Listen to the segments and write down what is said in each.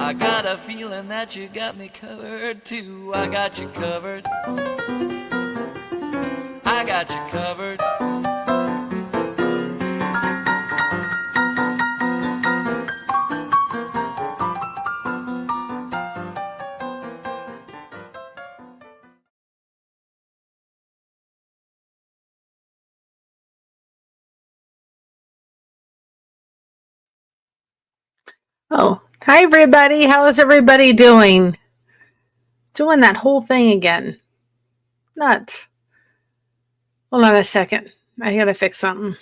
I got a feeling that you got me covered too. I got you covered. I got you covered. Oh, hi everybody. How is everybody doing? Doing that whole thing again. Nuts. Hold on a second. I gotta fix something.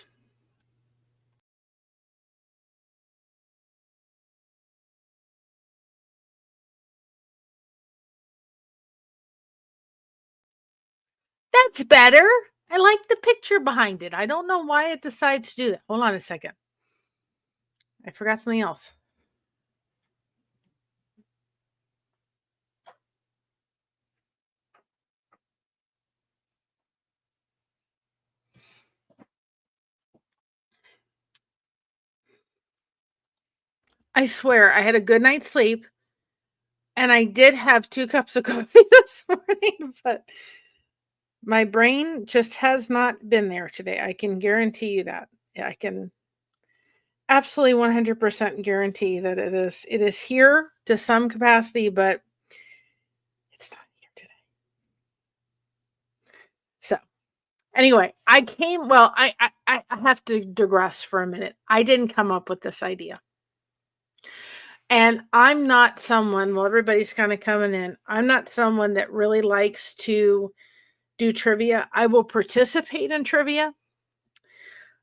That's better. I like the picture behind it. I don't know why it decides to do that. Hold on a second. I forgot something else. I swear I had a good night's sleep and I did have 2 cups of coffee this morning, but my brain just has not been there today. I can guarantee you that. I can absolutely 100% guarantee that it is here to some capacity, but it's not here today. So anyway, I have to digress for a minute. I didn't come up with this idea. And I'm not someone, well, everybody's kind of coming in. I'm not someone that really likes to do trivia. I will participate in trivia,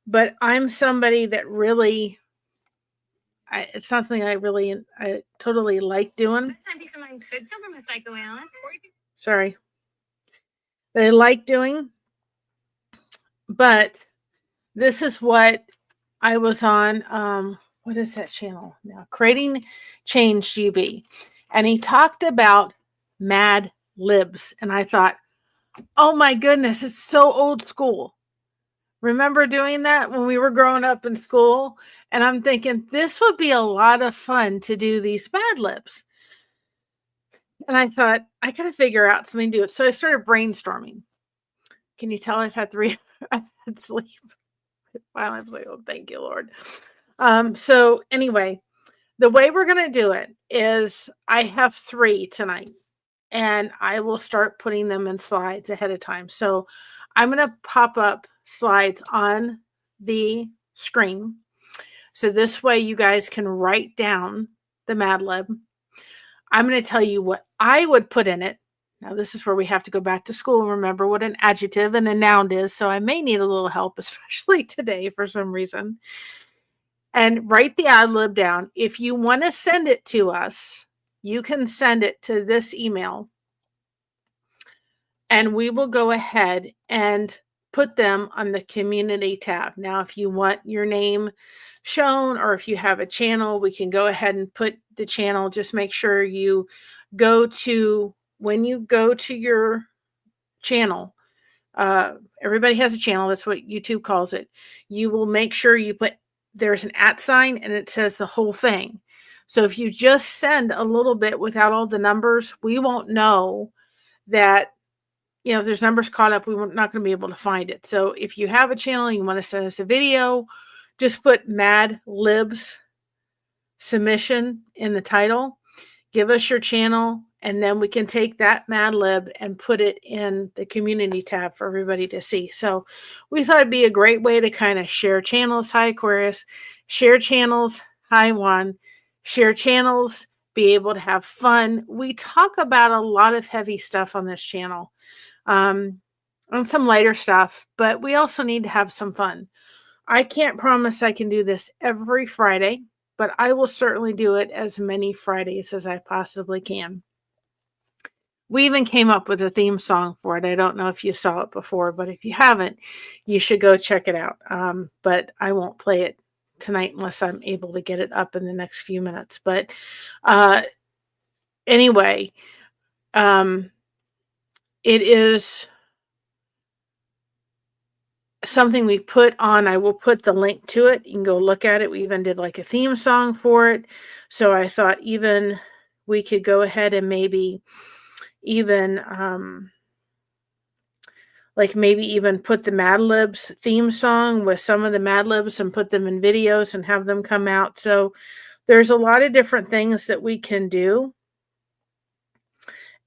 but I'm somebody that really, it's not something I totally like doing. That time peace of mind could come from a psychoanalyst. Sorry. That I like doing. But this is what I was on, what is that channel now? Creating Change GB. And he talked about Mad Libs. And I thought, oh my goodness, it's so old school. Remember doing that when we were growing up in school? And I'm thinking, this would be a lot of fun to do these Mad Libs. And I thought, I got to figure out something to do. So I started brainstorming. Can you tell I've had 3 I've had sleep? Finally, I'm like, oh, thank you, Lord. So anyway, the way we're going to do it is I have 3 tonight and I will start putting them in slides ahead of time. So I'm going to pop up slides on the screen. So this way you guys can write down the Mad Lib. I'm going to tell you what I would put in it. Now, this is where we have to go back to school and remember what an adjective and a noun is. So I may need a little help, especially today for some reason. And write the ad lib down. If you want to send it to us, you can send it to this email. And we will go ahead and put them on the community tab. Now, if you want your name shown or if you have a channel, we can go ahead and put the channel. Just make sure you go to, when you go to your channel, everybody has a channel. That's what YouTube calls it. You will make sure you put, there's an @ sign and it says the whole thing. So if you just send a little bit without all the numbers, we won't know that, you know, if there's numbers caught up, we're not going to be able to find it. So if you have a channel, you want to send us a video, just put Mad Libs submission in the title, give us your channel, and then we can take that Mad Lib and put it in the community tab for everybody to see. So we thought it'd be a great way to kind of share channels. Hi, Aquarius. Share channels. Hi, Juan. Share channels, be able to have fun. We talk about a lot of heavy stuff on this channel, on some lighter stuff, but we also need to have some fun. I can't promise I can do this every Friday, but I will certainly do it as many Fridays as I possibly can. We even came up with a theme song for it. I don't know if you saw it before, but if you haven't, you should go check it out. But I won't play it tonight unless I'm able to get it up in the next few minutes. But anyway, it is something we put on. I will put the link to it. You can go look at it. We even did like a theme song for it. So I thought even we could go ahead and maybe even maybe even put the Mad Libs theme song with some of the Mad Libs and put them in videos and have them come out. So there's a lot of different things that we can do.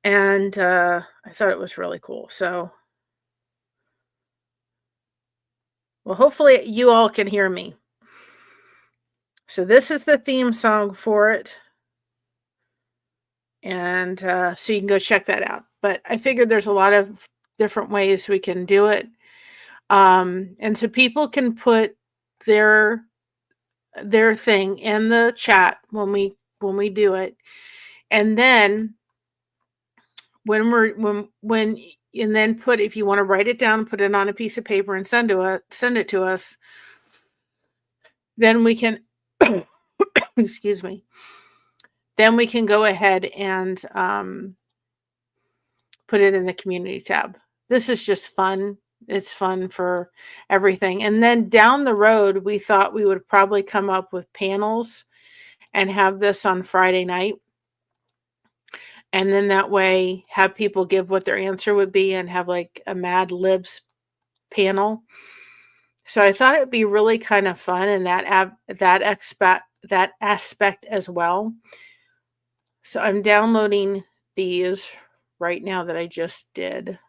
And I thought it was really cool. So, well, hopefully you all can hear me. So this is the theme song for it. And so you can go check that out. But I figured there's a lot of different ways we can do it. And so people can put their thing in the chat when we do it. And then and then put, if you want to write it down, put it on a piece of paper and send it to us, then we can excuse me. Then we can go ahead and put it in the community tab. This is just fun. It's fun for everything. And then down the road, we thought we would probably come up with panels and have this on Friday night. And then that way have people give what their answer would be and have like a Mad Libs panel. So I thought it'd be really kind of fun in that aspect as well. So I'm downloading these right now that I just did,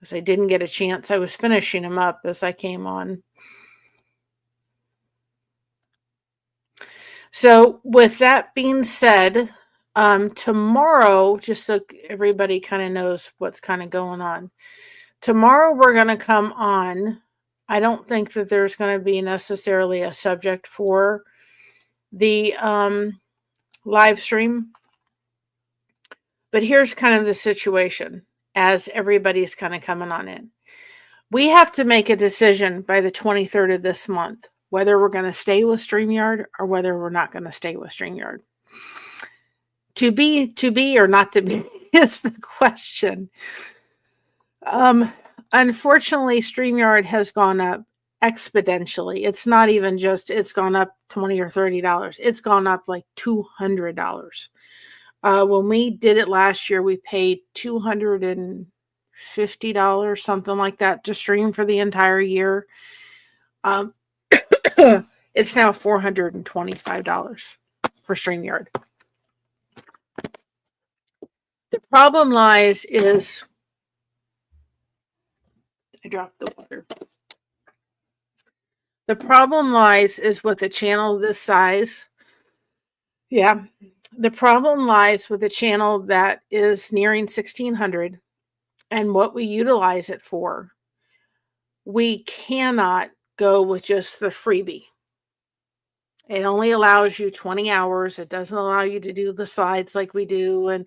because I didn't get a chance. I was finishing them up as I came on. So with that being said, tomorrow, just so everybody kind of knows what's kind of going on, tomorrow we're going to come on. I don't think that there's going to be necessarily a subject for the live stream. But here's kind of the situation as everybody's kind of coming on in. We have to make a decision by the 23rd of this month whether we're going to stay with StreamYard or whether we're not going to stay with StreamYard. To be or not to be is the question. Unfortunately, StreamYard has gone up exponentially. It's not even just it's gone up $20 or $30. It's gone up like $200. When we did it last year, we paid $250, something like that, to stream for the entire year. It's now $425 for StreamYard. The problem lies is, I dropped the water. The problem lies is with a channel this size. Yeah. The problem lies with a channel that is nearing 1,600 and what we utilize it for. We cannot go with just the freebie. It only allows you 20 hours. It doesn't allow you to do the slides like we do. And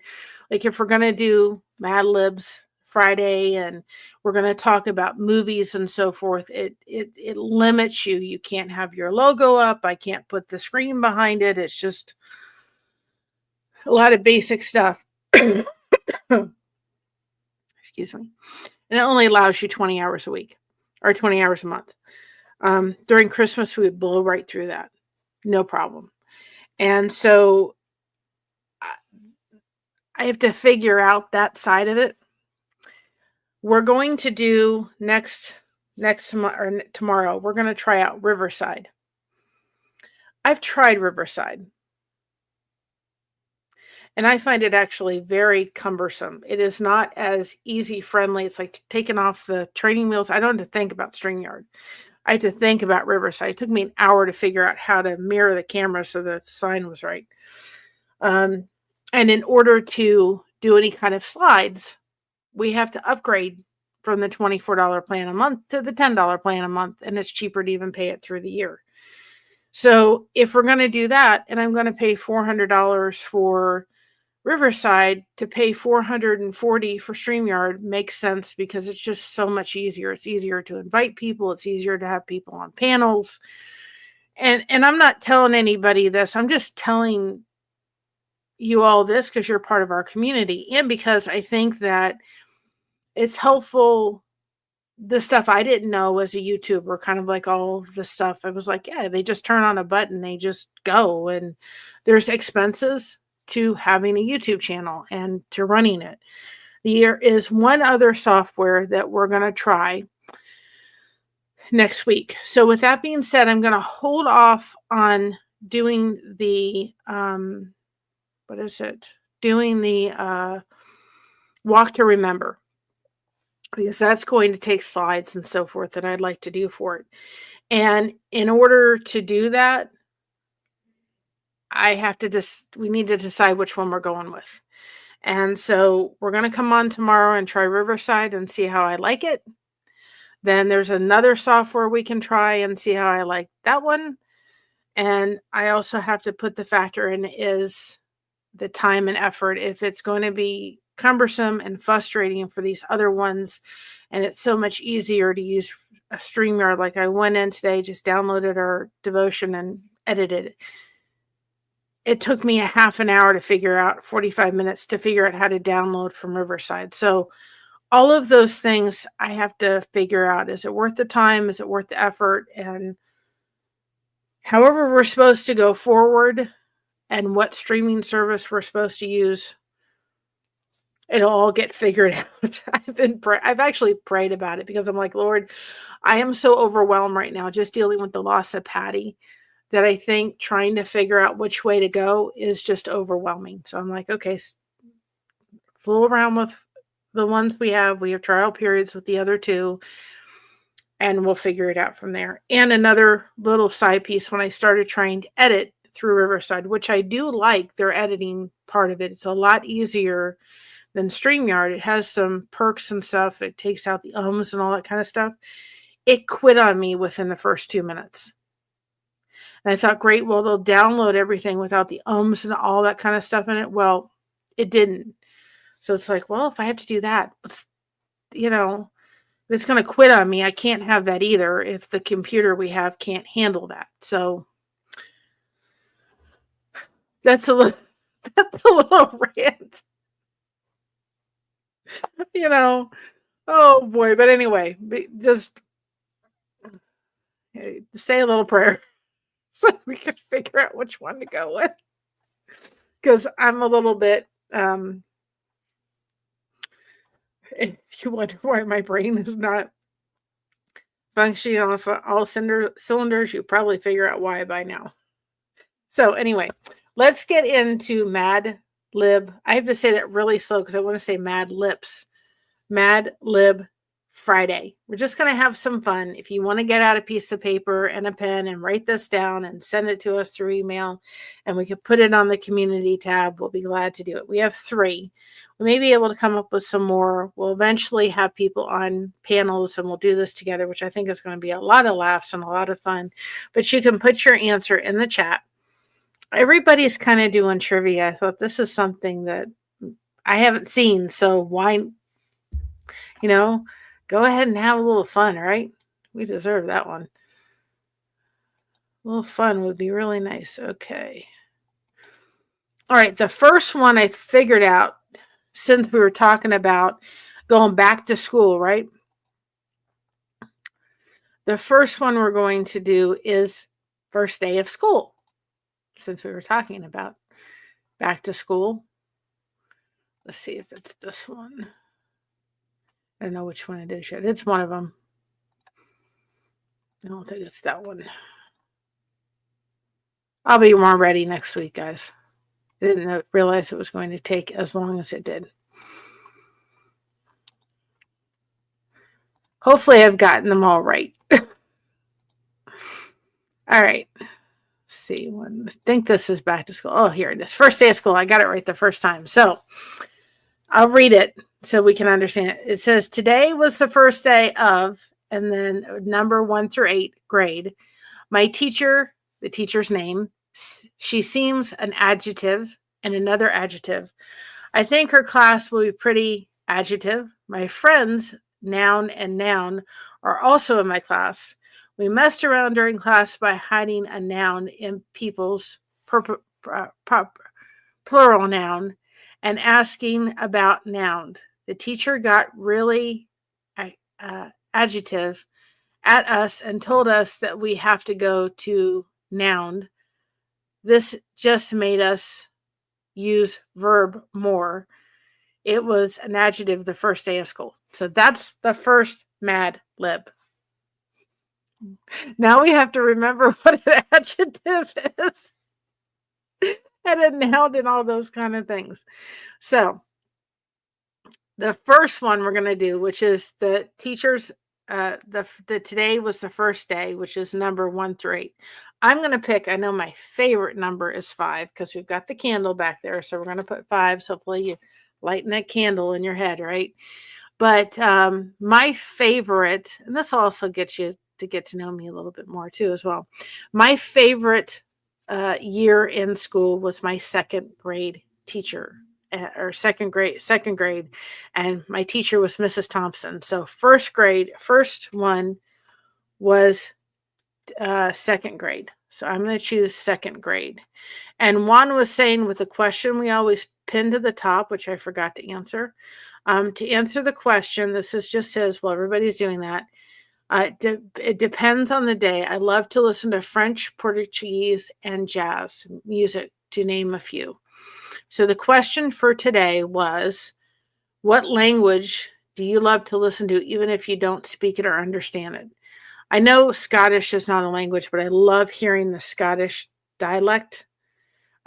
like if we're going to do Mad Libs Friday and we're going to talk about movies and so forth, it limits you. You can't have your logo up. I can't put the screen behind it. It's just a lot of basic stuff. Excuse me. And it only allows you 20 hours a week or 20 hours a month. During Christmas, we would blow right through that. No problem. And so I have to figure out that side of it. We're going to do tomorrow, we're going to try out Riverside. I've tried Riverside. And I find it actually very cumbersome. It is not as easy friendly. It's like taking off the training wheels. I don't have to think about StreamYard. I had to think about Riverside. It took me an hour to figure out how to mirror the camera so the sign was right. And in order to do any kind of slides, we have to upgrade from the $24 plan a month to the $10 plan a month. And it's cheaper to even pay it through the year. So if we're going to do that, and I'm going to pay $400 for Riverside, to pay $440 for StreamYard makes sense because it's just so much easier. It's easier to invite people. It's easier to have people on panels. And I'm not telling anybody this. I'm just telling you all this because you're part of our community and because I think that it's helpful the stuff I didn't know as a YouTuber, kind of like all the stuff. I was like, yeah, they just turn on a button, they just go. And there's expenses to having a YouTube channel and to running it. There is one other software that we're going to try next week. So with that being said, I'm going to hold off on doing the, doing the walk to remember, because that's going to take slides and so forth that I'd like to do for it. And in order to do that, we need to decide which one we're going with. And so we're going to come on tomorrow and try Riverside and see how I like it. Then there's another software we can try and see how I like that one. And I also have to put the factor in is the time and effort. If it's going to be cumbersome and frustrating for these other ones, and it's so much easier to use a StreamYard. Like I went in today, just downloaded our devotion and edited it. It took me a half an hour to figure out, 45 minutes to figure out how to download from Riverside. So all of those things I have to figure out. Is it worth the time? Is it worth the effort? And however we're supposed to go forward and what streaming service we're supposed to use, it'll all get figured out. I've actually prayed about it, because I'm like, Lord, I am so overwhelmed right now just dealing with the loss of Patty, that I think trying to figure out which way to go is just overwhelming. So I'm like, okay, fool around with the ones we have. We have trial periods with the other two, and we'll figure it out from there. And another little side piece, when I started trying to edit through Riverside, which I do like their editing part of it. It's a lot easier than StreamYard. It has some perks and stuff. It takes out the ums and all that kind of stuff. It quit on me within the first 2 minutes. And I thought, great, well, they'll download everything without the ums and all that kind of stuff in it. Well, it didn't. So it's like, well, if I have to do that, if it's going to quit on me, I can't have that either if the computer we have can't handle that. So that's a little rant. Oh boy. But anyway, just say a little prayer so we can figure out which one to go with. Because I'm a little bit, if you wonder why my brain is not functioning off all cylinders, you probably figure out why by now. So anyway, let's get into Mad Lib. I have to say that really slow because I want to say Mad Lips. Mad Lib Friday. We're just going to have some fun. If you want to get out a piece of paper and a pen and write this down and send it to us through email, and we could put it on the community tab, we'll be glad to do it. We have 3. We may be able to come up with some more. We'll eventually have people on panels and we'll do this together, which I think is going to be a lot of laughs and a lot of fun. But you can put your answer in the chat. Everybody's kind of doing trivia. I thought this is something that I haven't seen, so why, go ahead and have a little fun, right? We deserve that one. A little fun would be really nice. Okay. All right. The first one I figured out, since we were talking about going back to school, right? The first one we're going to do is first day of school, since we were talking about back to school. Let's see if it's this one. I don't know which one it is yet. It's one of them. I don't think it's that one. I'll be more ready next week, guys. I didn't realize it was going to take as long as it did. Hopefully I've gotten them all right. All right. Let's see. I think this is back to school. Oh, here it is. First day of school. I got it right the first time. So I'll read it so we can understand it. It says, today was the first day of, and then number 1 through 8 grade. My teacher, the teacher's name, she seems an adjective and another adjective. I think her class will be pretty adjective. My friends, noun and noun, are also in my class. We messed around during class by hiding a noun in people's plural noun and asking about noun. The teacher got really adjective at us and told us that we have to go to noun, this just made us use verb more. It was an adjective the first day of school. So that's the first Mad Lib. Now we have to remember what an adjective is and a noun and all those kind of things. So the first one we're going to do, which is the teachers, the today was the first day, which is number 1 through 8. I'm going to pick, I know my favorite number is 5 because we've got the candle back there. So we're going to put 5. So hopefully you lighten that candle in your head, right? But my favorite, and this also gets you to get to know me a little bit more too as well. My favorite year in school was my second grade teacher, or second grade, and my teacher was Mrs. Thompson. So first one was second grade. So I'm going to choose second grade. And Juan was saying with the question we always pin to the top, which I forgot to answer. To answer the question, this is just says, well, everybody's doing that. It depends on the day. I love to listen to French, Portuguese, and jazz music, to name a few. So the question for today was, what language do you love to listen to, even if you don't speak it or understand it? I know Scottish is not a language, but I love hearing the Scottish dialect.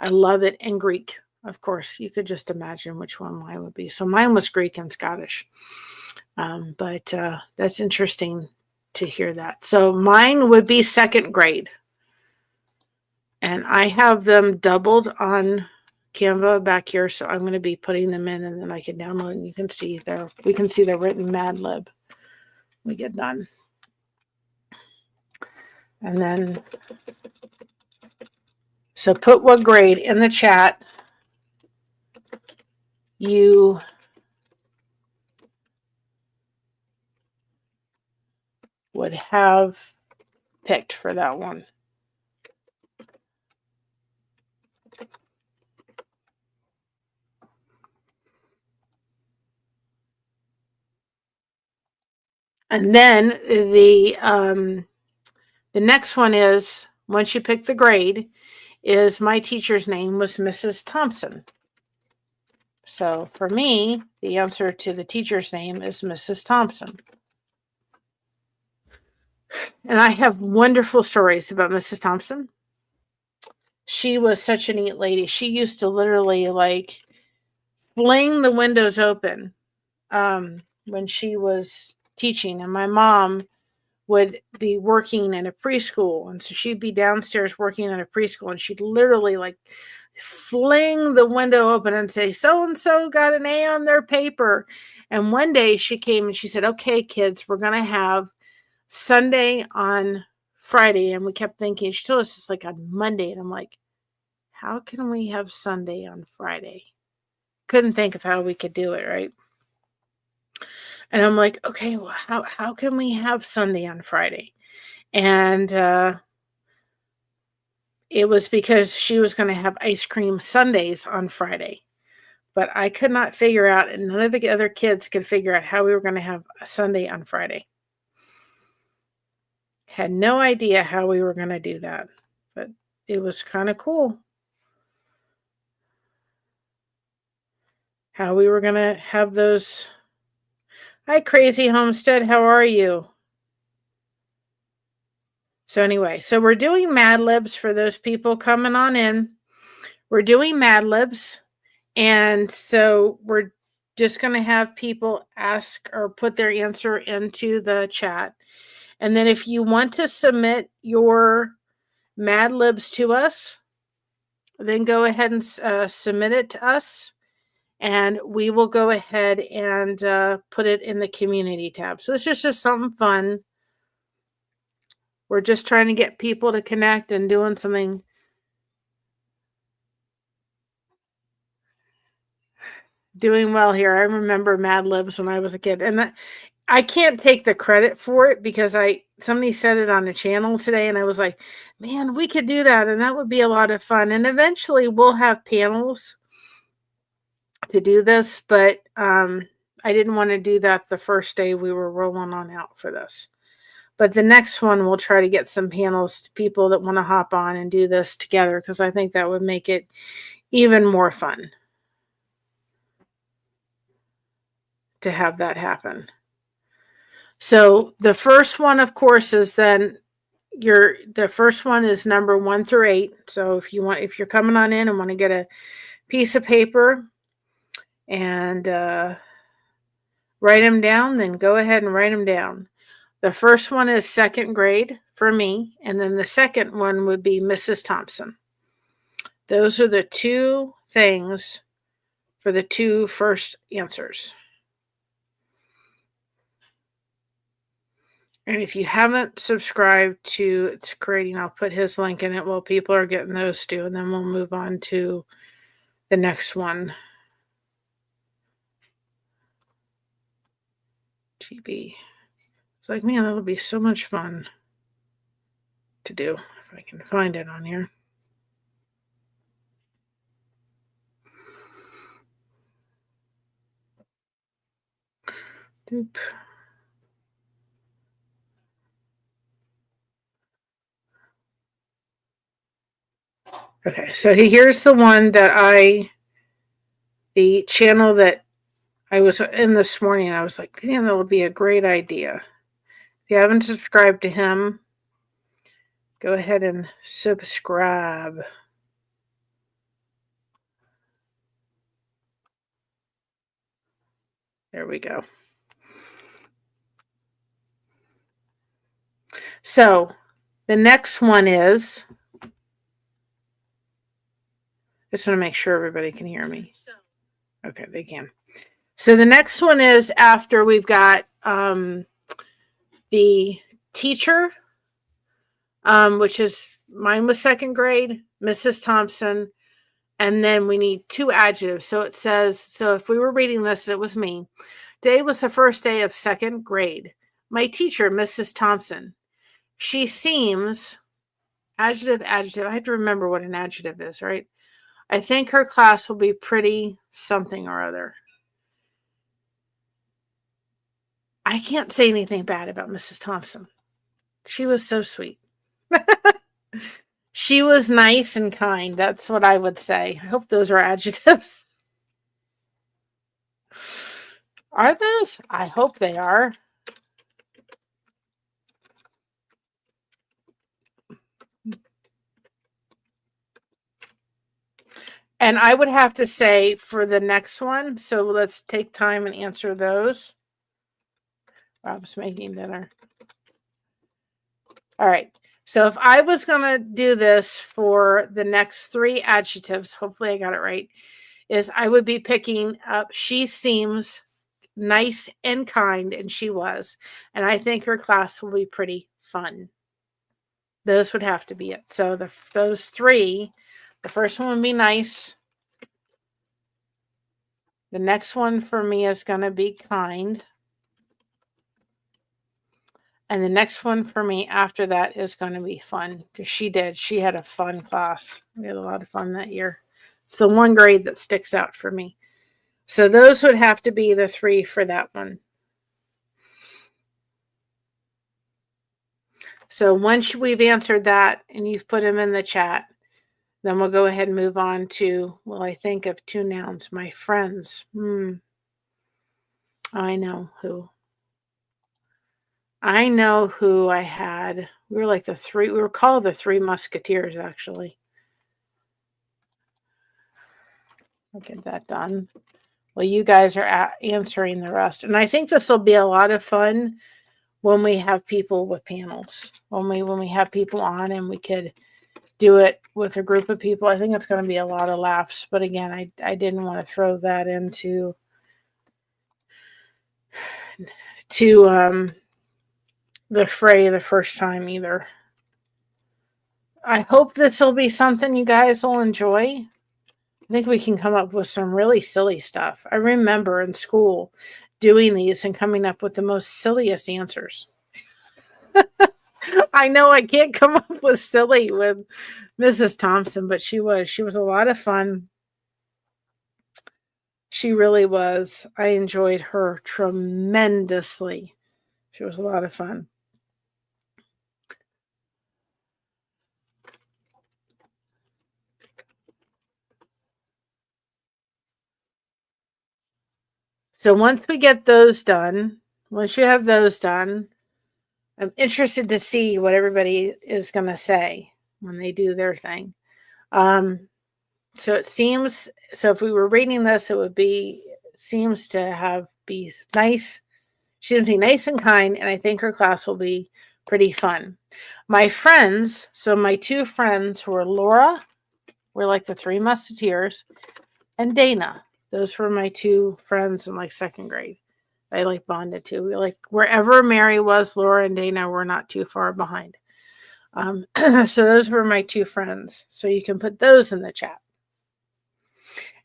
I love it. And Greek, of course. You could just imagine which one mine would be. So mine was Greek and Scottish. But that's interesting to hear that. So mine would be second grade. And I have them doubled on Canva back here. So I'm going to be putting them in, and then I can download and you can see there. We can see the written Mad Lib when we get done. And then, so put what grade in the chat you would have picked for that one. And then the next one is, once you pick the grade, is my teacher's name was Mrs. Thompson. So for me, the answer to the teacher's name is Mrs. Thompson. And I have wonderful stories about Mrs. Thompson. She was such a neat lady. She used to literally like fling the windows open when she was teaching. And my mom would be working in a preschool. And so she'd be downstairs working in a preschool, and she'd literally like fling the window open and say, so-and-so got an A on their paper. And one day she came and she said, okay, kids, we're going to have Sunday on Friday. And we kept thinking, she told us it's like on Monday. And I'm like, how can we have Sunday on Friday? Couldn't think of how we could do it, right? And I'm like, okay, well, how can we have Sunday on Friday? And it was because she was going to have ice cream sundaes on Friday. But I could not figure out, and none of the other kids could figure out how we were going to have a Sunday on Friday. Had no idea how we were going to do that. But it was kind of cool. How we were going to have those. Hi, Crazy Homestead. How are you? So anyway, so we're doing Mad Libs for those people coming on in. We're doing Mad Libs. And so we're just going to have people ask or put their answer into the chat. And then if you want to submit your Mad Libs to us, then go ahead and submit it to us. And we will go ahead and put it in the community tab. So this is just something fun. We're just trying to get people to connect and doing something. Doing well here. I remember Mad Libs when I was a kid. And I can't take the credit for it because somebody said it on the channel today. And I was like, man, we could do that. And that would be a lot of fun. And eventually we'll have panels to do this, but I I didn't want to do that the first day we were rolling on out for this. But the next one, we'll try to get some panels to people that want to hop on and do this together, because I think that would make it even more fun to have that happen. So the first one, of course, is then the first one is number 1 through 8. So if you're coming on in and want to get a piece of paper and write them down, then go ahead and write them down. The first one is 2nd grade for me, and then the second one would be Mrs. Thompson. Those are the 2 things for the 2 first answers. And if you haven't subscribed to It's Creating, I'll put his link in it while people are getting those 2, and then we'll move on to the next one. GB. It's like, man, that'll be so much fun to do if I can find it on here. Doop. Okay, so here's the one that the channel that I was in this morning. I was like, man, that would be a great idea. If you haven't subscribed to him, go ahead and subscribe. There we go. So the next one is, I just want to make sure everybody can hear me. Okay, they can. So the next one is after we've got the teacher, which is, mine was 2nd grade, Mrs. Thompson, and then we need 2 adjectives. So it says, so if we were reading this, it was me. Today was the first day of 2nd grade. My teacher, Mrs. Thompson. She seems, adjective. I have to remember what an adjective is, right? I think her class will be pretty something or other. I can't say anything bad about Mrs. Thompson. She was so sweet. She was nice and kind. That's what I would say. I hope those are adjectives. Are those? I hope they are. And I would have to say for the next one, so let's take time and answer those. Rob's making dinner. All right. So if I was going to do this for the next 3 adjectives, hopefully I got it right, is I would be picking up, she seems nice and kind, and she was. And I think her class will be pretty fun. Those would have to be it. So those 3, the first one would be nice. The next one for me is going to be kind. And the next one for me after that is going to be fun, because she had a fun class. We had a lot of fun that year. It's the one grade that sticks out for me. So those would have to be the 3 for that one. So once we've answered that and you've put them in the chat, then we'll go ahead and move on to, well, I think of 2 nouns, my friends. I know who. I know who I had. We were like we were called the 3 Musketeers, actually. I'll get that done. Well, you guys are answering the rest. And I think this will be a lot of fun when we have people with panels. When we have people on and we could do it with a group of people. I think it's going to be a lot of laughs. But again, I didn't want to throw that into the fray the first time either. I hope this will be something you guys will enjoy. I think we can come up with some really silly stuff. I remember in school doing these and coming up with the most silliest answers. I know I can't come up with silly with Mrs. Thompson, but she was a lot of fun. She really was. I enjoyed her tremendously. She was a lot of fun. So once we get those done, once you have those done, I'm interested to see what everybody is going to say when they do their thing. So it seems, so if we were reading this, it would be, seems to be nice. She's going to be nice and kind, and I think her class will be pretty fun. My friends, so my two friends were Laura, we're like the three musketeers, and Dana. Those were my two friends in like second grade. I like bonded to. We like wherever Mary was, Laura and Dana were not too far behind. So those were my two friends. So you can put those in the chat.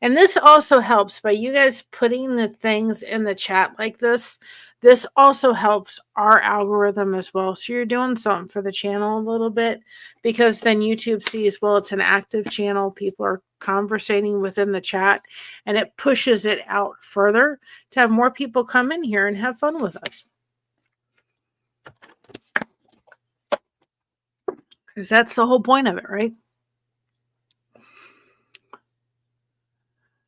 And this also helps by you guys putting the things in the chat like this. This also helps our algorithm as well. So you're doing something for the channel a little bit, because then YouTube sees, well, it's an active channel. People are conversating within the chat, and it pushes it out further to have more people come in here and have fun with us. Because that's the whole point of it, right?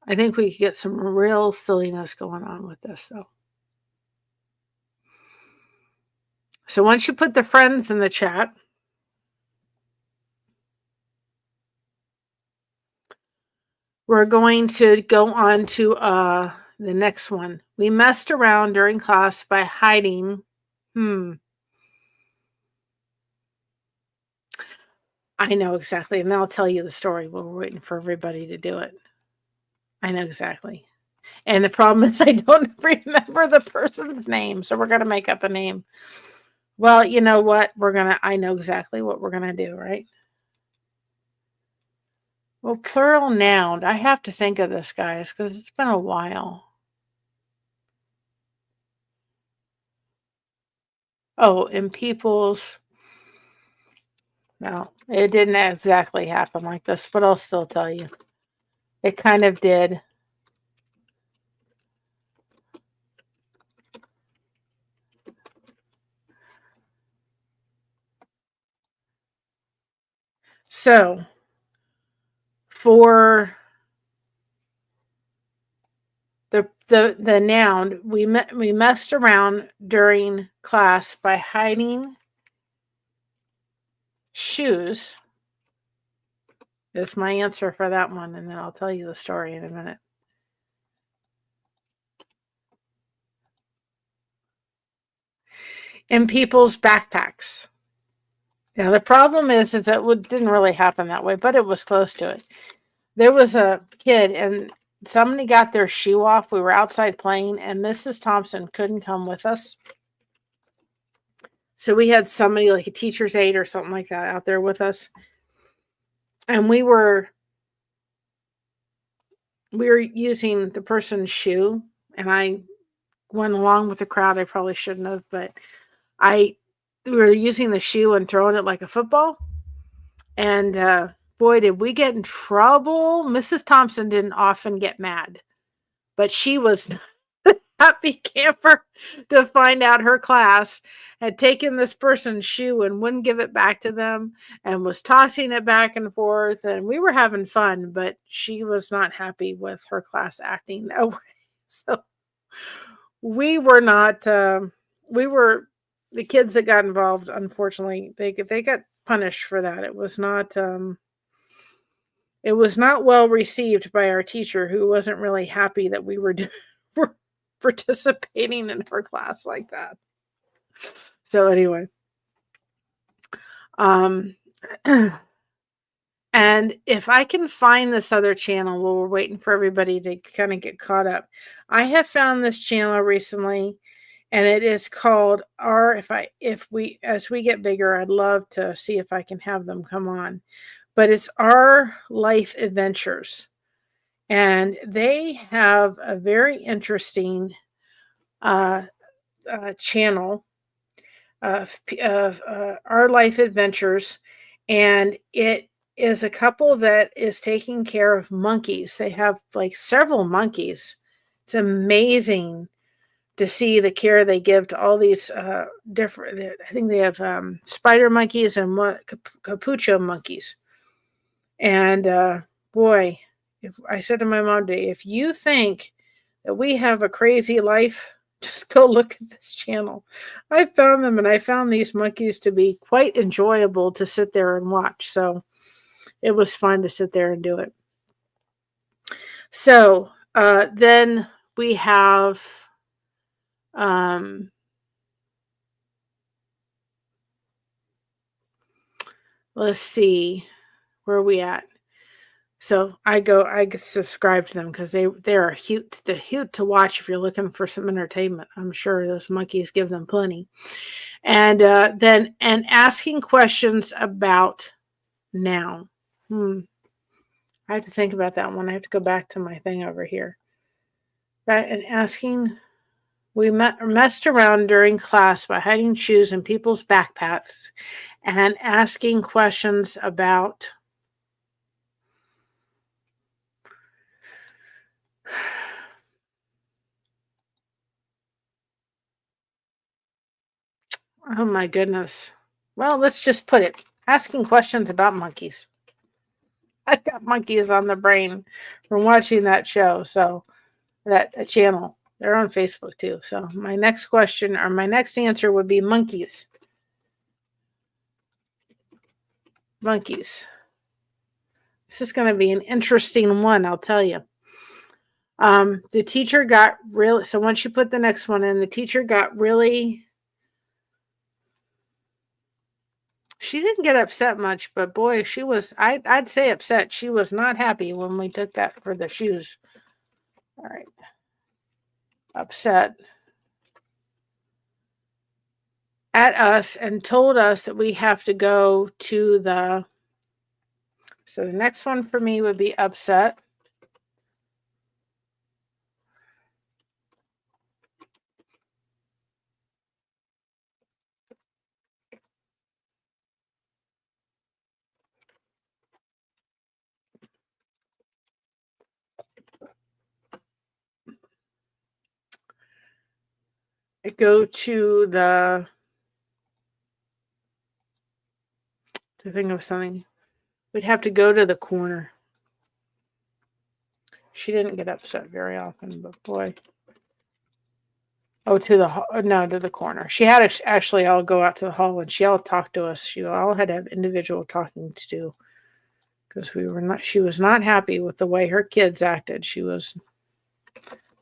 I think we could get some real silliness going on with this, though. So once you put the friends in the chat, we're going to go on to the next one. We messed around during class by hiding. I know exactly. And I'll tell you the story while we're waiting for everybody to do it. I know exactly. And the problem is I don't remember the person's name. So we're going to make up a name. Well, you know what? I know exactly what we're going to do, right? Well, plural noun. I have to think of this, guys, because it's been a while. Oh, in people's. No, it didn't exactly happen like this, but I'll still tell you. It kind of did. So, for the noun, we messed around during class by hiding shoes. That's my answer for that one, and then I'll tell you the story in a minute. In people's backpacks. Now, the problem is that it didn't really happen that way, but it was close to it. There was a kid, and somebody got their shoe off. We were outside playing, and Mrs. Thompson couldn't come with us. So we had somebody like a teacher's aide or something like that out there with us. And we were using the person's shoe, and I went along with the crowd. I probably shouldn't have, but we were using the shoe and throwing it like a football. And boy, did we get in trouble. Mrs. Thompson didn't often get mad, but she was a happy camper to find out her class had taken this person's shoe and wouldn't give it back to them and was tossing it back and forth. And we were having fun, but she was not happy with her class acting that way. So we were not, the kids that got involved, unfortunately, they got punished for that. It was not well received by our teacher, who wasn't really happy that we were participating in her class like that. So anyway, and if I can find this other channel while we're waiting for everybody to kind of get caught up, I have found this channel recently, and it is called as we get bigger, I'd love to see if I can have them come on, but it's Our Life Adventures. And they have a very interesting channel of Our Life Adventures, and it is a couple that is taking care of monkeys. They have like several monkeys, It's amazing to see the care they give to all these different. I think they have spider monkeys and capuchin monkeys. And boy, if I said to my mom today, if you think that we have a crazy life, just go look at this channel. I found them, and I found these monkeys to be quite enjoyable to sit there and watch. So it was fun to sit there and do it. So then we have let's see, where are we at? So I subscribe to them because they're a hoot to watch if you're looking for some entertainment. I'm sure those monkeys give them plenty. And then asking questions about now. I have to think about that one. I have to go back to my thing over here. And asking, we messed around during class by hiding shoes in people's backpacks and asking questions about oh my goodness. Well, let's just put it, asking questions about monkeys. I've got monkeys on the brain from watching that show. So that channel, they're on Facebook too. So my next question or my next answer would be monkeys. Monkeys. This is going to be an interesting one, I'll tell you. The teacher got really, so once you put the next one in, the teacher got really, she didn't get upset much, but boy, she was, I'd say upset. She was not happy when we took that for the shoes. All right. Upset at us and told us that we have to go to the, so the next one for me would be upset. Go to the, to think of something, we'd have to go to the corner. She didn't get upset very often, but boy. Oh, to the corner. She had to actually all go out to the hall and she all talked to us. She all had to have individual talking to do because she was not happy with the way her kids acted. She was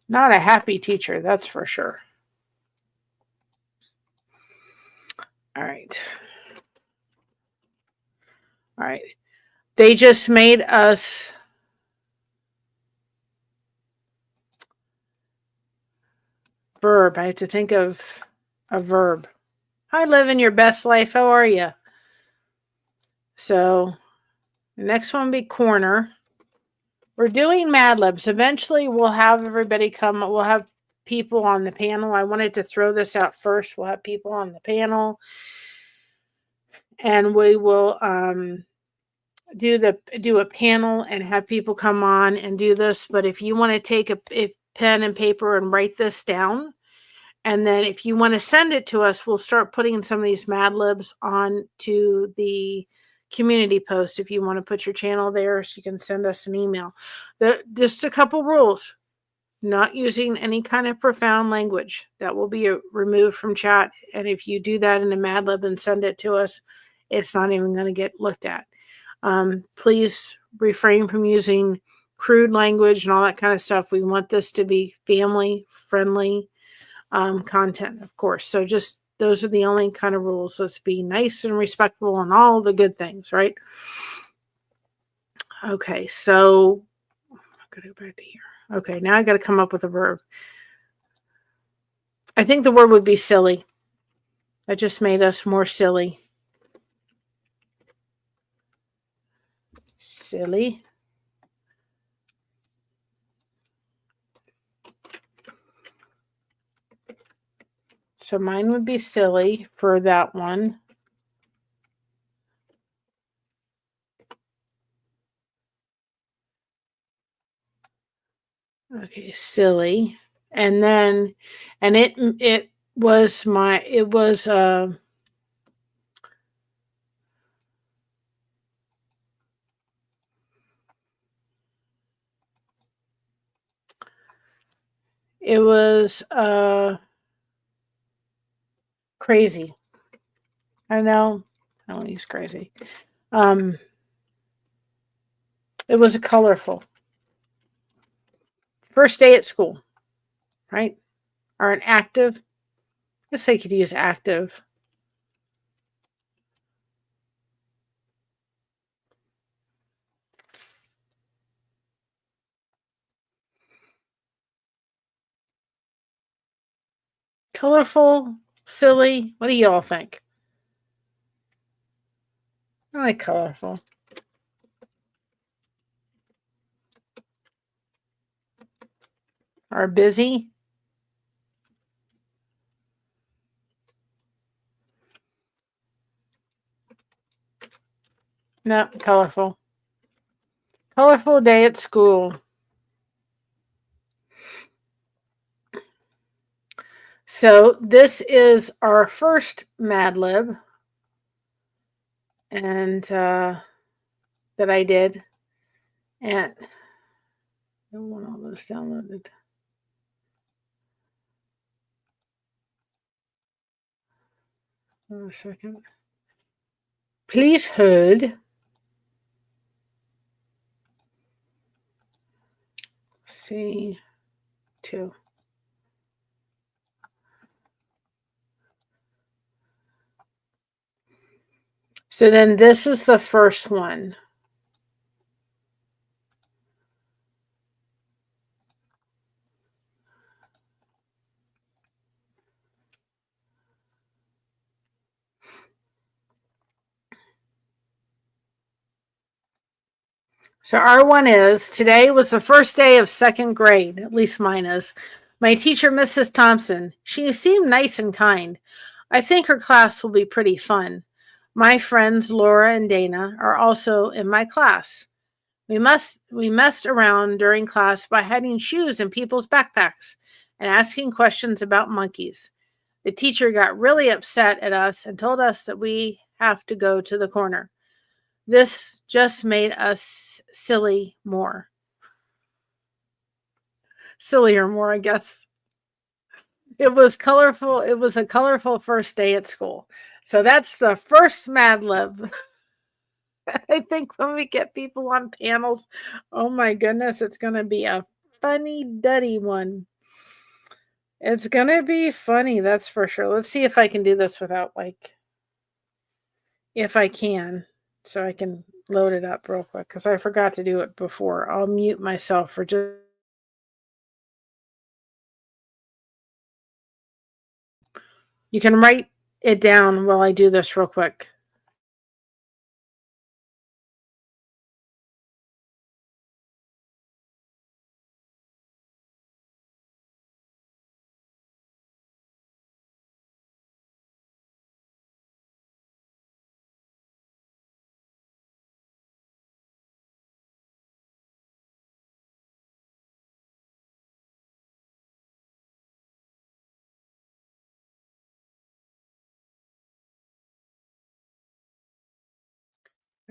not a happy teacher, that's for sure. All right. All right. They just made us verb. I have to think of a verb. Hi, living your best life. How are you? So the next one will be corner. We're doing Mad Libs. Eventually we'll have everybody come. We'll have people on the panel. I wanted to throw this out first. We'll have people on the panel. And we will do a panel and have people come on and do this. But if you want to take a pen and paper and write this down, and then if you want to send it to us, we'll start putting some of these Mad Libs on to the community post. If you want to put your channel there, so you can send us an email. Just a couple rules. Not using any kind of profound language. That will be removed from chat. And if you do that in a Mad Lib and send it to us, it's not even going to get looked at. Please refrain from using crude language and all that kind of stuff. We want this to be family friendly content, of course. So just those are the only kind of rules. Let's be nice and respectful and all the good things, right? Okay, so I'm going to go back to here. Okay, now I got to come up with a verb. I think the word would be silly. That just made us more silly. Silly. So mine would be silly for that one. Okay, silly. And then, and it was crazy. I know. I don't use crazy. It was a colorful first day at school, right? Or an active. I guess I could use active. Colorful, silly. What do y'all think? I like colorful. Or busy. No, colorful. Colorful day at school. So this is our first Mad Lib, and that I did, and I don't want all those downloaded. Hold on a second. Please hold. C2. So then this is the first one. So our one is, today was the first day of second grade, at least mine is. My teacher, Mrs. Thompson, she seemed nice and kind. I think her class will be pretty fun. My friends Laura and Dana are also in my class. We messed around during class by hiding shoes in people's backpacks and asking questions about monkeys. The teacher got really upset at us and told us that we have to go to the corner. This just made us sillier more, I guess. It was colorful. It was a colorful first day at school. So that's the first Mad Lib. I think when we get people on panels, oh my goodness, it's going to be a funny duddy one. It's going to be funny, that's for sure. Let's see if I can do this without, if I can, so I can load it up real quick, because I forgot to do it before. I'll mute myself for just... You can write it down while I do this real quick.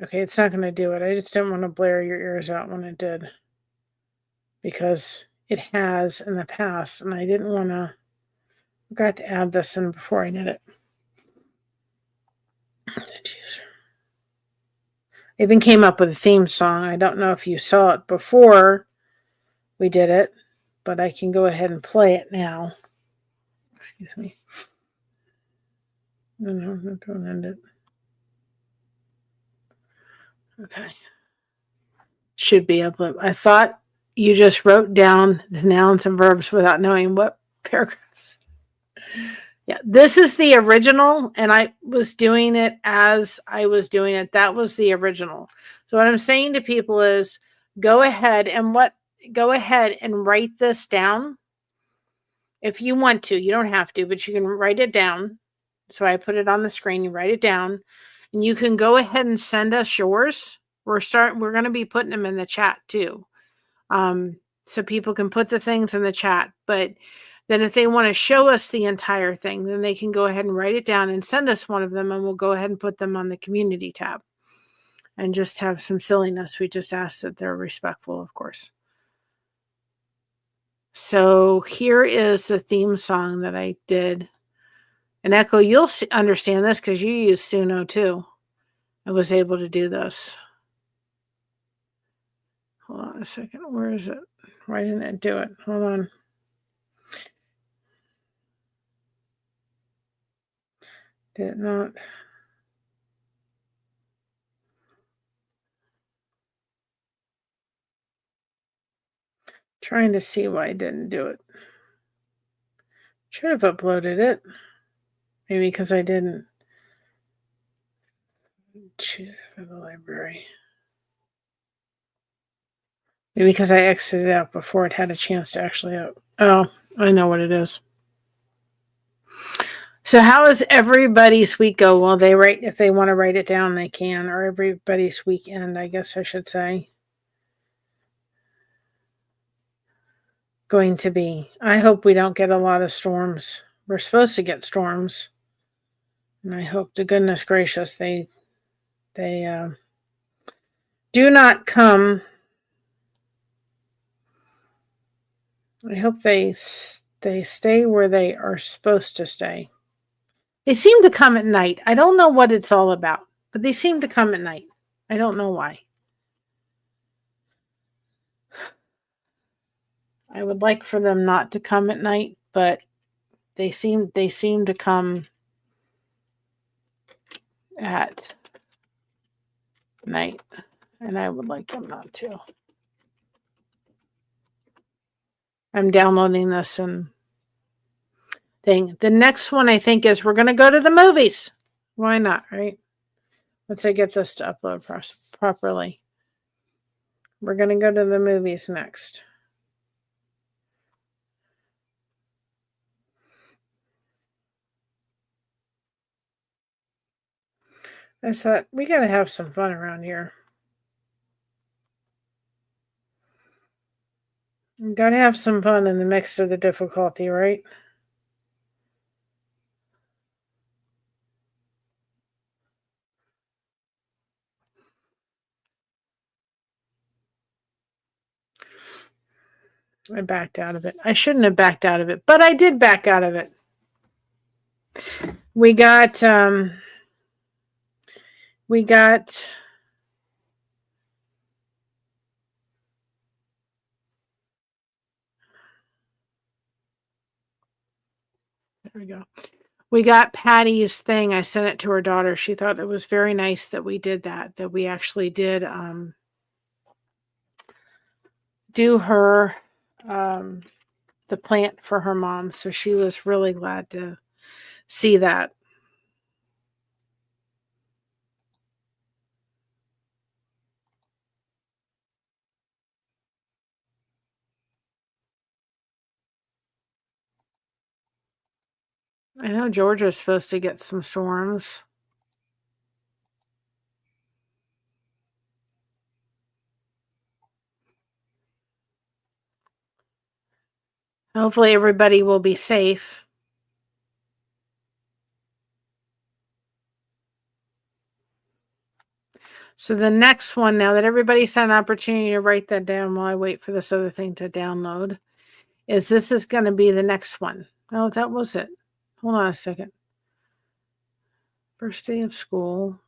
Okay, it's not going to do it. I just didn't want to blare your ears out when it did, because it has in the past, and I didn't want to... I forgot to add this in before I did it. Jeez. I even came up with a theme song. I don't know if you saw it before we did it, but I can go ahead and play it now. Excuse me. No, don't end it. Okay. Should be able to... I thought you just wrote down the nouns and verbs without knowing what paragraphs. Yeah, this is the original, and I was doing it as I was doing it. That was the original. So what I'm saying to people is, go ahead and write this down. If you want to, you don't have to, but you can write it down. So I put it on the screen. You write it down, and you can go ahead and send us yours. We're going to be putting them in the chat too. so people can put the things in the chat. But then if they want to show us the entire thing, then they can go ahead and write it down and send us one of them, and we'll go ahead and put them on the community tab and just have some silliness. We just ask that they're respectful, of course. So here is the theme song that I did. And Echo, you'll understand this because you use Suno too. I was able to do this. Hold on a second. Where is it? Why didn't it do it? Hold on. Did it not? Trying to see why I didn't do it. Should have uploaded it. Maybe because I didn't. Choose for the library. Maybe because I exited out before it had a chance to actually out. Oh, I know what it is. So how is everybody's week go? Well, they write, if they want to write it down, they can, or everybody's weekend, I guess I should say. Going to be. I hope we don't get a lot of storms. We're supposed to get storms. And I hope to goodness gracious they do not come. I hope they stay where they are supposed to stay. They seem to come at night. I don't know what it's all about, but they seem to come at night. I don't know why. I would like for them not to come at night, but they seem to come at night, and I would like them not to. I'm downloading this and thing. The next one I think is we're going to go to the movies. Why not, right? Once I get this to upload properly. We're going to go to the movies next. I thought we got to have some fun around here. We got to have some fun in the mix of the difficulty, right? I backed out of it. I shouldn't have backed out of it, but I did back out of it. We got there we go. We got Patty's thing. I sent it to her daughter. She thought it was very nice that we did that we actually did do her the plant for her mom. So she was really glad to see that. I know Georgia's supposed to get some storms. Hopefully everybody will be safe. So the next one, now that everybody's had an opportunity to write that down while I wait for this other thing to download, is this is going to be the next one. Oh, that was it. Hold on a second. First day of school.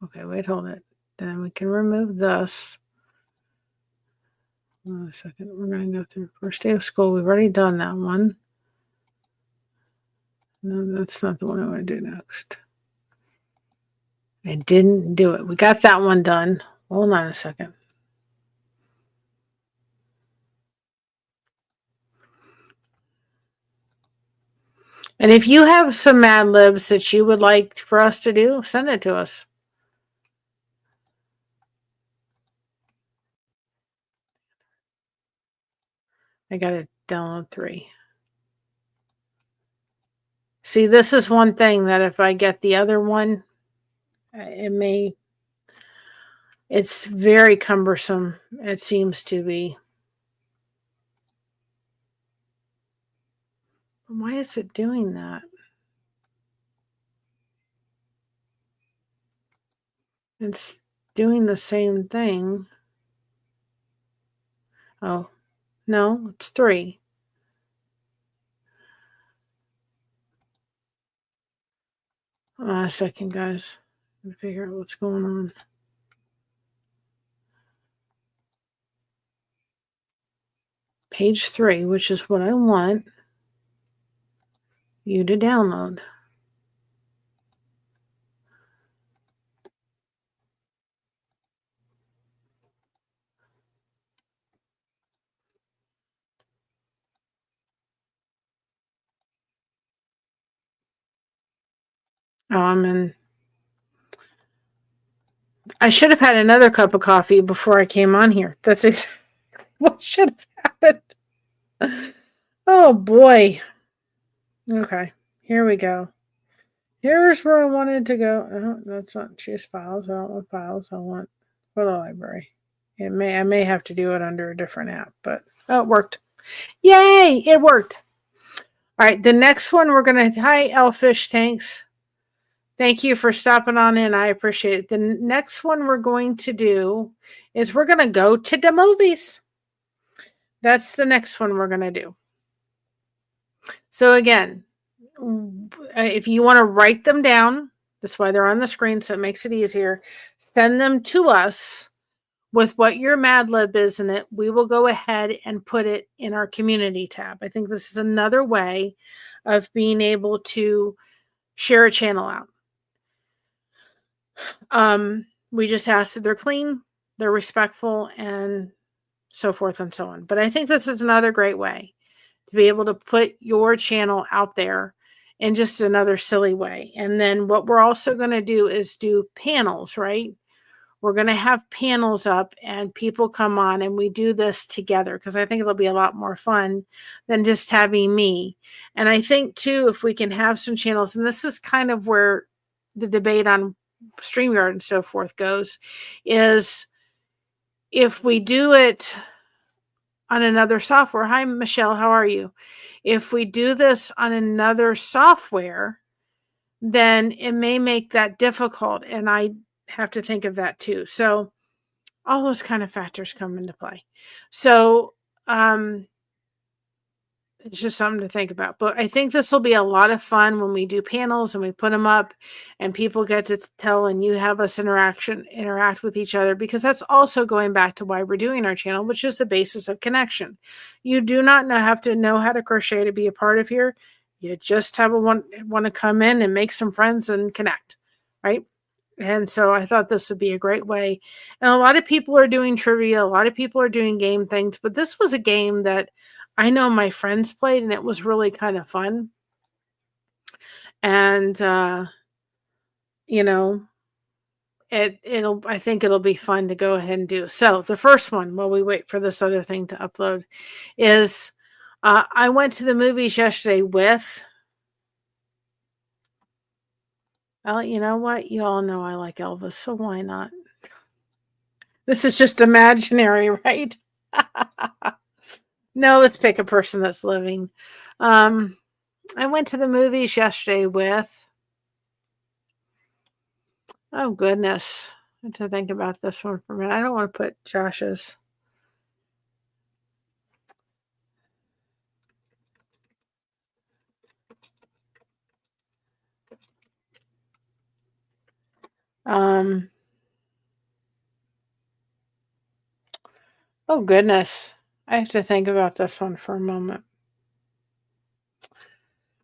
Okay, wait, hold it. Then we can remove this. Hold on a second. We're going to go through first day of school. We've already done that one. No, that's not the one I want to do next. I didn't do it. We got that one done. Hold on a second. And if you have some Mad Libs that you would like for us to do, send it to us. I got to download 3. See, this is one thing that if I get the other one, it's very cumbersome. It seems to be. Why is it doing that? It's doing the same thing. Oh, no, it's 3. Hold on a second, guys. Let me figure out what's going on. Page 3, which is what I want you to download. Oh, I'm in. I should have had another cup of coffee before I came on here. That's exactly what should have happened. Oh, boy. Okay, here we go. Here's where I wanted to go. Oh, that's not choose files. I don't want files. I want photo library. I may have to do it under a different app, but oh, it worked. Yay! It worked. All right, the next one we're gonna. Hi, Elfish Tanks. Thank you for stopping on in. I appreciate it. The next one we're going to do is we're gonna go to the movies. That's the next one we're gonna do. So again, if you want to write them down, that's why they're on the screen, so it makes it easier. Send them to us with what your Mad Lib is in it. We will go ahead and put it in our community tab. I think this is another way of being able to share a channel out. We just ask that they're clean, they're respectful, and so forth and so on. But I think this is another great way to be able to put your channel out there in just another silly way. And then what we're also going to do is do panels, right? We're going to have panels up and people come on and we do this together because I think it'll be a lot more fun than just having me. And I think too, if we can have some channels, and this is kind of where the debate on StreamYard and so forth goes, is if we do it on another software. Hi, Michelle, how are you? If we do this on another software, then it may make that difficult. And I have to think of that too. So all those kind of factors come into play. So it's just something to think about. But I think this will be a lot of fun when we do panels and we put them up and people get to tell and you have us interact with each other, because that's also going back to why we're doing our channel, which is the basis of connection. You do not have to know how to crochet to be a part of here. You just want to come in and make some friends and connect, right? And so I thought this would be a great way. And a lot of people are doing trivia. A lot of people are doing game things. But this was a game that I know my friends played, and it was really kind of fun. And, you know, I think it'll be fun to go ahead and do. So the first one, while we wait for this other thing to upload, is I went to the movies yesterday with, well, you know what? You all know I like Elvis, so why not? This is just imaginary, right? No, let's pick a person that's living. I went to the movies yesterday with, oh goodness, I have to think about this one for a minute. I don't want to put Josh's. Oh goodness, I have to think about this one for a moment.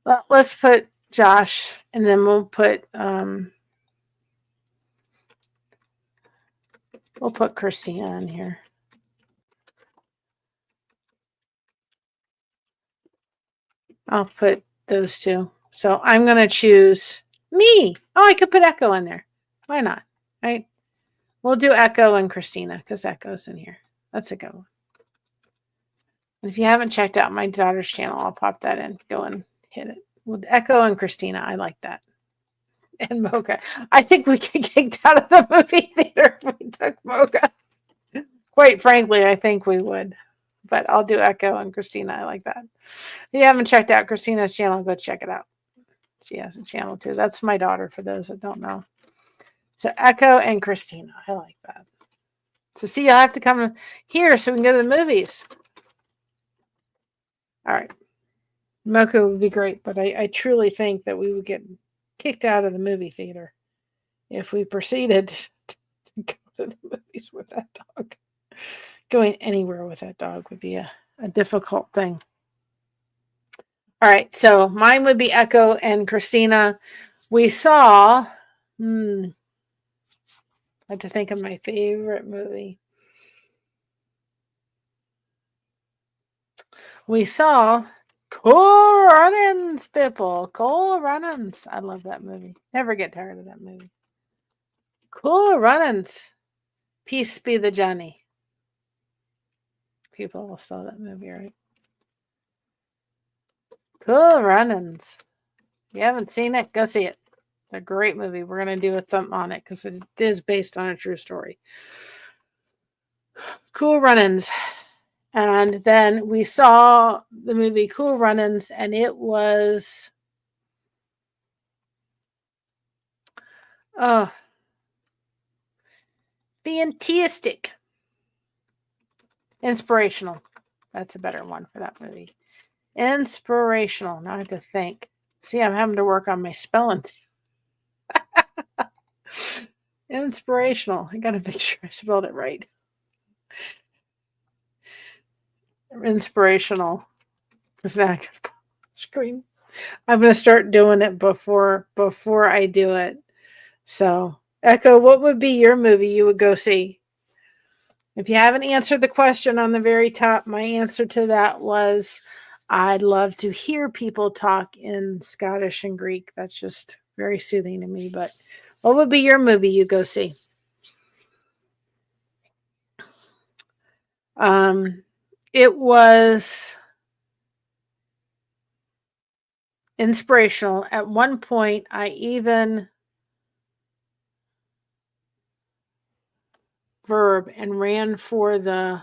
Well, let's put Josh, and then we'll put Christina in here. I'll put those two. So I'm going to choose me. Oh, I could put Echo in there. Why not? Right? We'll do Echo and Christina because Echo's in here. That's a good one. And if you haven't checked out my daughter's channel, I'll pop that in. Go and hit it. With Echo and Christina, I like that. And Mocha. I think we get kicked out of the movie theater if we took Mocha. Quite frankly, I think we would. But I'll do Echo and Christina. I like that. If you haven't checked out Christina's channel, go check it out. She has a channel too. That's my daughter, for those that don't know. So Echo and Christina. I like that. So see, I'll have to come here so we can go to the movies. All right. Mocha would be great, but I truly think that we would get kicked out of the movie theater if we proceeded to go to the movies with that dog. Going anywhere with that dog would be a difficult thing. All right, so mine would be Echo and Christina. We saw, I have to think of my favorite movie. We saw Cool Runnings, people. Cool Runnings. I love that movie. Never get tired of that movie. Cool Runnings. Peace be the Johnny. People all saw that movie, right? Cool Runnings. If you haven't seen it, go see it. It's a great movie. We're going to do a thumb on it because it is based on a true story. Cool Runnings. And then we saw the movie Cool Runnings, and it was fantastic. Inspirational. That's a better one for that movie. Inspirational. Now I have to think. See, I'm having to work on my spelling. Inspirational. I got to make sure I spelled it right. Inspirational. Is that a screen? I'm going to start doing it before I do it. So, Echo, what would be your movie you would go see? If you haven't answered the question on the very top, my answer to that was I'd love to hear people talk in Scottish and Greek. That's just very soothing to me. But what would be your movie you go see? It was inspirational. At one point, I even verb and ran for the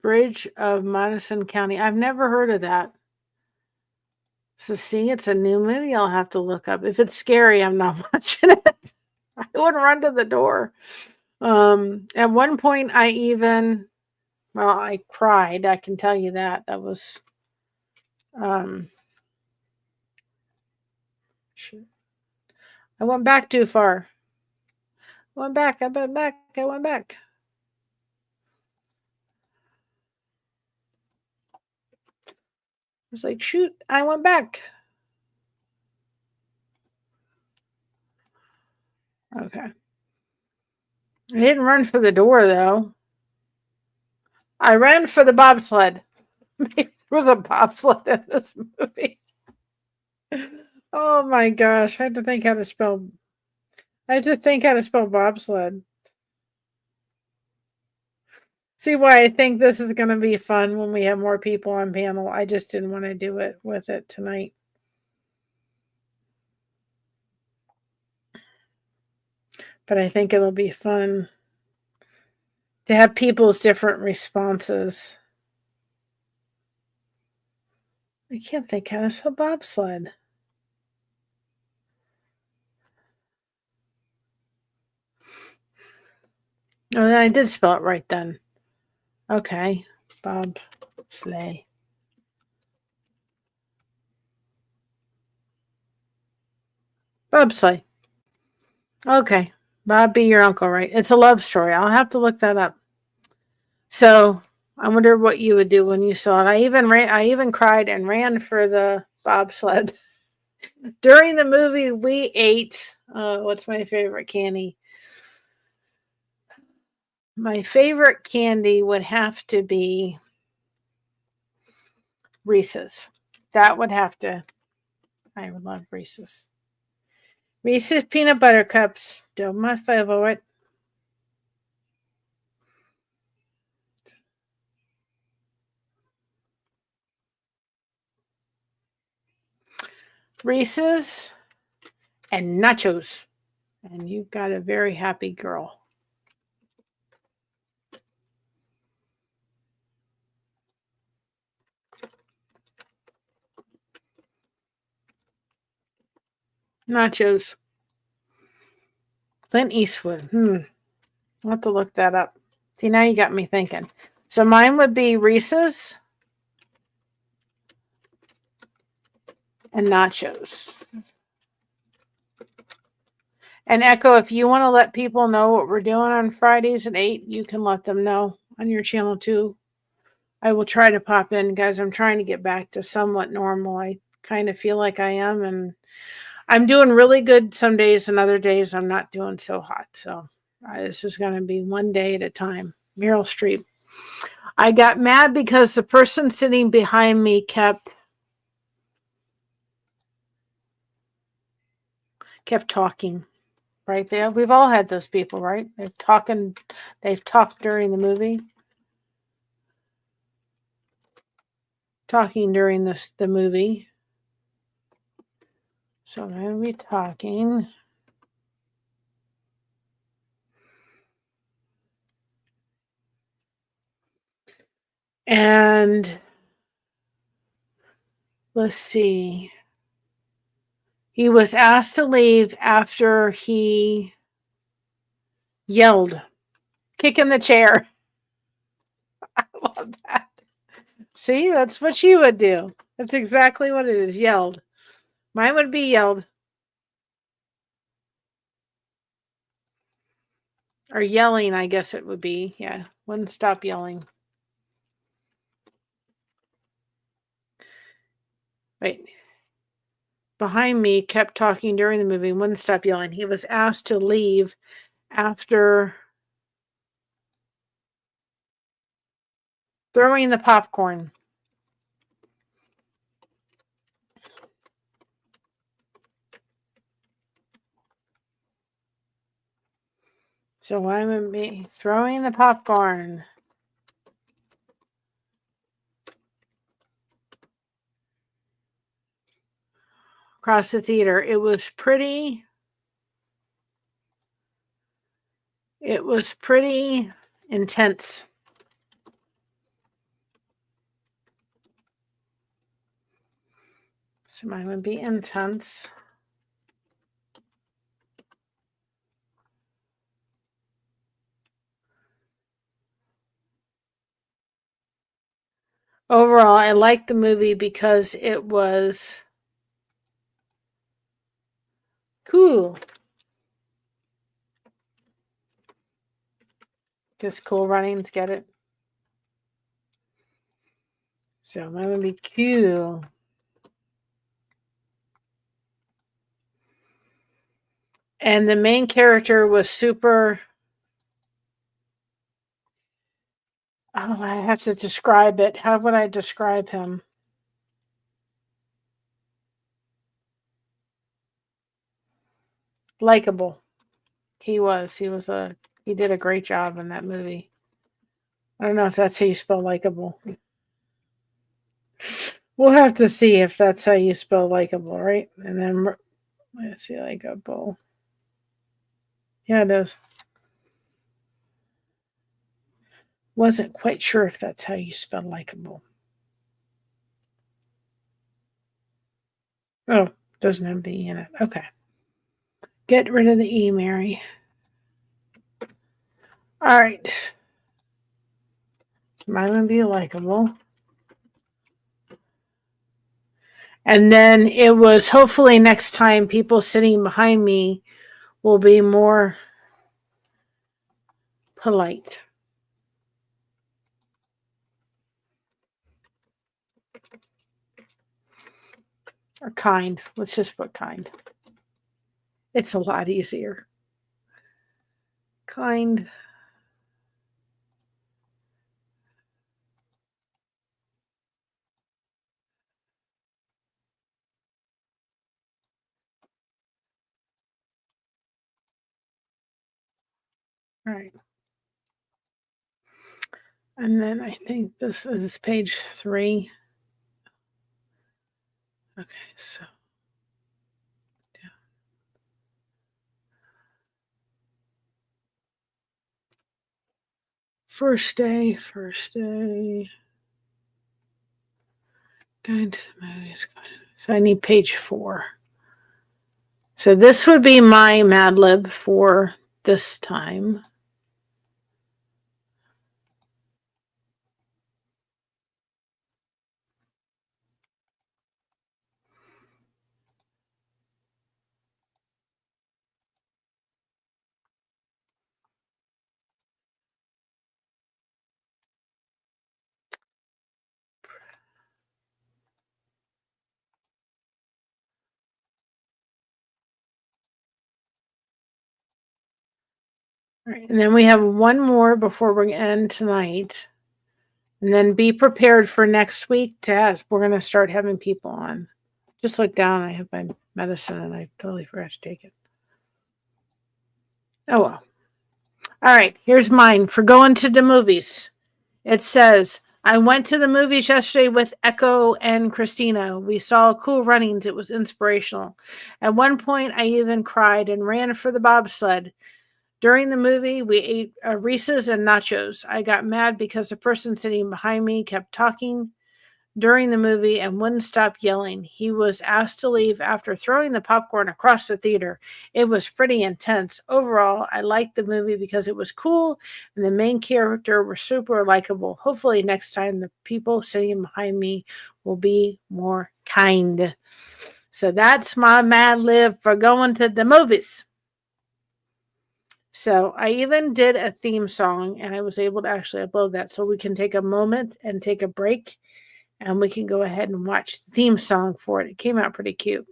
Bridge of Madison County. I've never heard of that. So see, it's a new movie I'll have to look up. If it's scary, I'm not watching it. I wouldn't run to the door. At one point I cried. I can tell you that. That was I went back too far. I went back. It's like, shoot, I went back. Okay. I didn't run for the door, though. I ran for the bobsled. Maybe there was a bobsled in this movie. Oh my gosh. I had to think how to spell bobsled. See why I think this is going to be fun when we have more people on panel. I just didn't want to do it with it tonight. But I think it'll be fun to have people's different responses. I can't think how to spell bobsled. Oh, then I did spell it right then. Okay. Bobsleigh. Bobsleigh. Okay. Bob be your uncle, right? It's a love story. I'll have to look that up. So I wonder what you would do when you saw it. I even cried and ran for the bobsled. During the movie, we ate what's my favorite candy? My favorite candy would have to be Reese's. I would love Reese's. Reese's peanut butter cups. They're my favorite. Reese's and nachos. And you've got a very happy girl. Nachos. Clint Eastwood. I'll have to look that up. See, now you got me thinking. So mine would be Reese's and nachos. And Echo, if you want to let people know what we're doing on Fridays at 8, you can let them know on your channel too. I will try to pop in, guys. I'm trying to get back to somewhat normal. I kind of feel like I am, and I'm doing really good some days, and other days I'm not doing so hot. So this is going to be one day at a time. Meryl Streep. I got mad because the person sitting behind me kept talking. Right there. We've all had those people, right? They've talked during the movie. Talking during the movie. So I'm going to be talking. And let's see. He was asked to leave after he yelled, kicking the chair. I love that. See, that's what she would do. That's exactly what it is. Yelled. Mine would be yelled. Or yelling, I guess it would be. Yeah. Wouldn't stop yelling. Wait. Behind me kept talking during the movie, wouldn't stop yelling. He was asked to leave after throwing the popcorn. So I'm going to be throwing the popcorn. Across the theater. It was pretty intense. So mine would be intense. Overall, I liked the movie because it was cool. Just Cool Runnings, get it? So mine would be cool. And the main character was super... Oh, I have to describe it. How would I describe him? Likeable. He did a great job in that movie. I don't know if that's how you spell likable. We'll have to see if that's how you spell likable, right? And then let's see, likable. Yeah, it is. Wasn't quite sure if that's how you spell likable. Oh, doesn't have the E in it. Okay. Get rid of the E, Mary. All right. Mine would be likable. And then it was hopefully next time people sitting behind me will be more polite. Or kind. Let's just put kind. It's a lot easier. Kind. All right. And then I think this is page 3. Okay, so. Yeah. First day. Going to the movies. So I need page 4. So this would be my Mad Lib for this time. All right, and then we have one more before we end tonight. And then be prepared for next week to ask. We're going to start having people on. Just look down. I have my medicine and I totally forgot to take it. Oh well. All right, here's mine for going to the movies. It says, I went to the movies yesterday with Echo and Christina. We saw Cool Runnings. It was inspirational. At one point, I even cried and ran for the bobsled. During the movie, we ate Reese's and nachos. I got mad because the person sitting behind me kept talking during the movie and wouldn't stop yelling. He was asked to leave after throwing the popcorn across the theater. It was pretty intense. Overall, I liked the movie because it was cool and the main character were super likable. Hopefully next time the people sitting behind me will be more kind. So that's my Mad Lib for going to the movies. So I even did a theme song and I was able to actually upload that so we can take a moment and take a break and we can go ahead and watch the theme song for it. It came out pretty cute.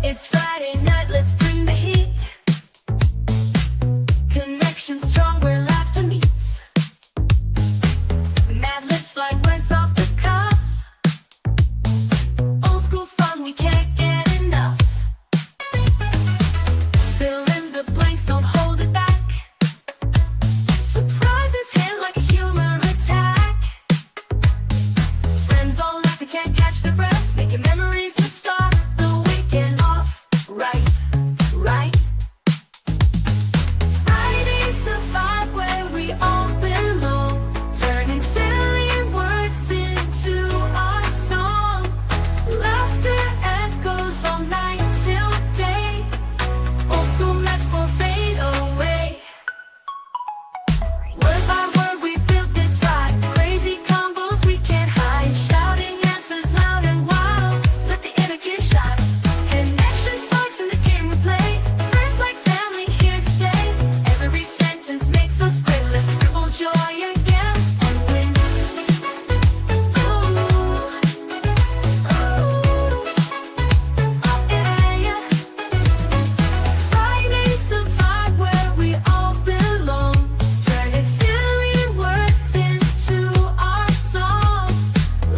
It's Friday night, let's bring the heat. Connection strong where laughter meets. Mad Libs like words off the cuff. Old school fun, we can't get enough. Fill in the blanks, don't hold it back. Surprises hit like a humor attack. Friends all laugh, we can't catch their breath. Making memories to start the weekend off right. Friday's the vibe where we all belong. Turning silly words into our song. Laughter echoes all night till day. Old school magic will fade away. Word by word we built this vibe. Crazy combos we can't hide. Shouting answers loud and wild. Let the inner kid shine. Connection sparks in the game we play. Friends like family here to stay. Every sentence makes us great. Let's scribble joy again and win. Ooh, yeah. Friday's the vibe where we all belong. Turning silly words into our song.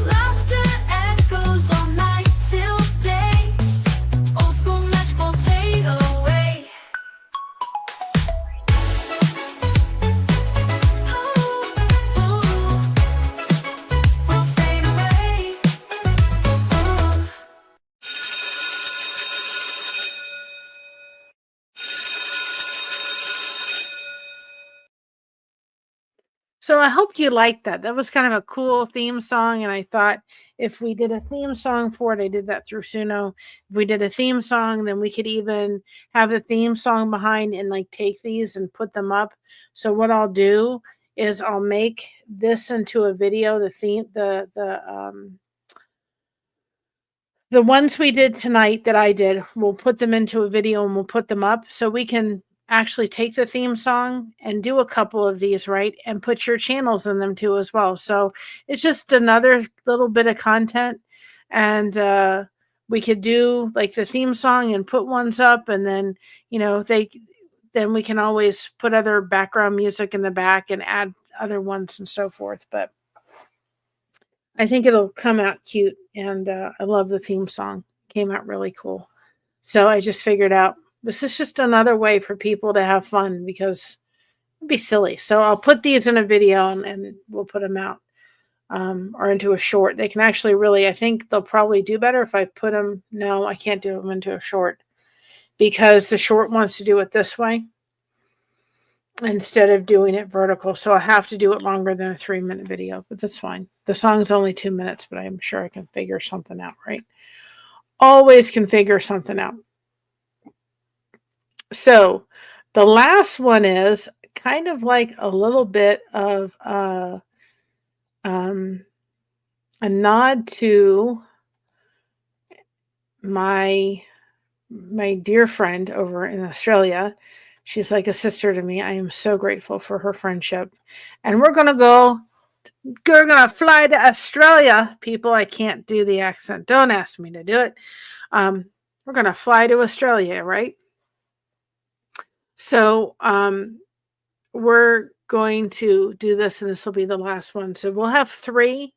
Laughter echoes all night till day. Old school magic won't fade away. Won't fade away. So I hope you liked that. That was kind of a cool theme song. And I thought if we did a theme song for it, I did that through Suno. If we did a theme song, then we could even have the theme song behind and like take these and put them up. So what I'll do is I'll make this into a video, the ones we did tonight that I did, we'll put them into a video and we'll put them up so we can actually take the theme song and do a couple of these, right? And put your channels in them too as well. So it's just another little bit of content. And we could do like the theme song and put ones up and then, then we can always put other background music in the back and add other ones and so forth. But I think it'll come out cute. And I love the theme song. Came out really cool. So I just figured out this is just another way for people to have fun because it'd be silly. So I'll put these in a video and we'll put them out. or into a short. They can actually really, I think they'll probably do better if I put them. No, I can't do them into a short because the short wants to do it this way instead of doing it vertical. So I have to do it longer than a 3-minute video, but that's fine. The song's only 2 minutes, but I'm sure I can figure something out, right? Always can figure something out. So the last one is kind of like a little bit of a nod to my dear friend over in Australia. She's like a sister to me. I am so grateful for her friendship. And we're going to fly to Australia. People, I can't do the accent. Don't ask me to do it. We're going to fly to Australia, right? So we're going to do this, and this will be the last one. So we'll have 3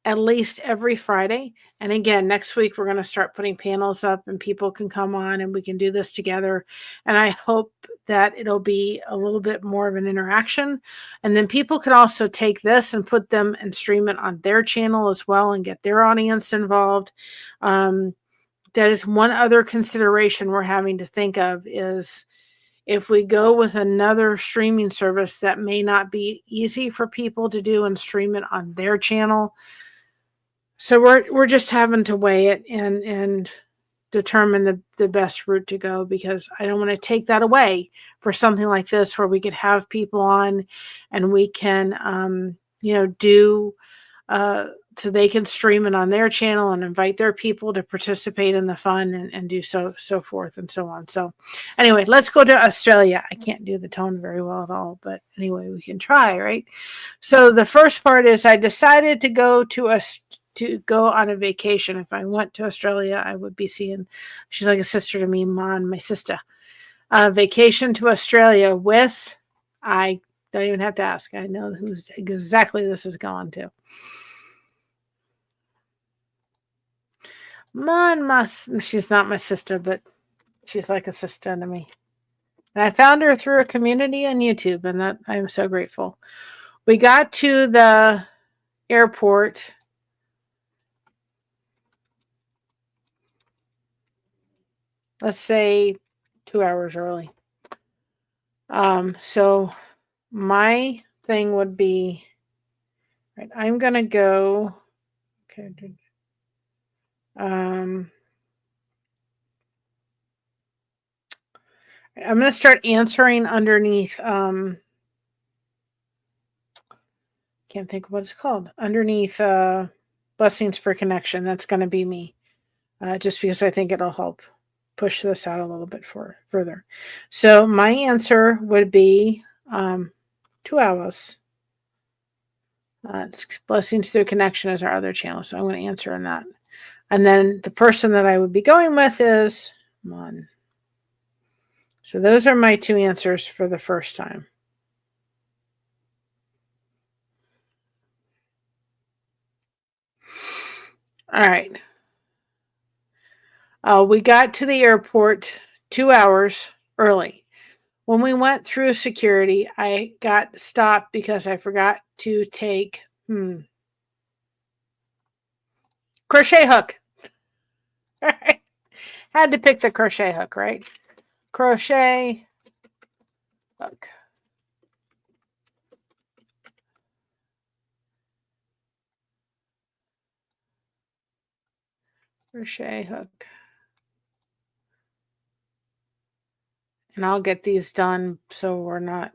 at least every Friday. And again, next week, we're going to start putting panels up and people can come on and we can do this together. And I hope that it'll be a little bit more of an interaction. And then people can also take this and put them and stream it on their channel as well and get their audience involved. That is one other consideration we're having to think of is if we go with another streaming service that may not be easy for people to do and stream it on their channel. So we're just having to weigh it and determine the best route to go, because I don't want to take that away for something like this where we could have people on and we can do so they can stream it on their channel and invite their people to participate in the fun and do so forth and so on. So anyway, let's go to Australia. I can't do the tone very well at all, but anyway, we can try, right? So the first part is I decided to go on a vacation. If I went to Australia, I would be seeing, she's like a sister to me, Mon, my sister. Vacation to Australia with, I don't even have to ask. I know who's exactly this is going to. She's not my sister, but she's like a sister to me. And I found her through a community on YouTube, and that I'm so grateful. We got to the airport. Let's say 2 hours early. So my thing would be, right, I'm going to go, okay. I'm going to start answering underneath, can't think of what it's called, underneath Blessings for Connection. That's going to be me, just because I think it'll help push this out a little bit further. So my answer would be 2 hours. It's Blessings Through Connection is our other channel, so I'm going to answer in that. And then the person that I would be going with is Mon. So those are my 2 answers for the first time. All right. We got to the airport 2 hours early. When we went through security, I got stopped because I forgot to take crochet hook. All right. Had to pick the crochet hook, right? Crochet hook. Crochet hook. And I'll get these done so we're not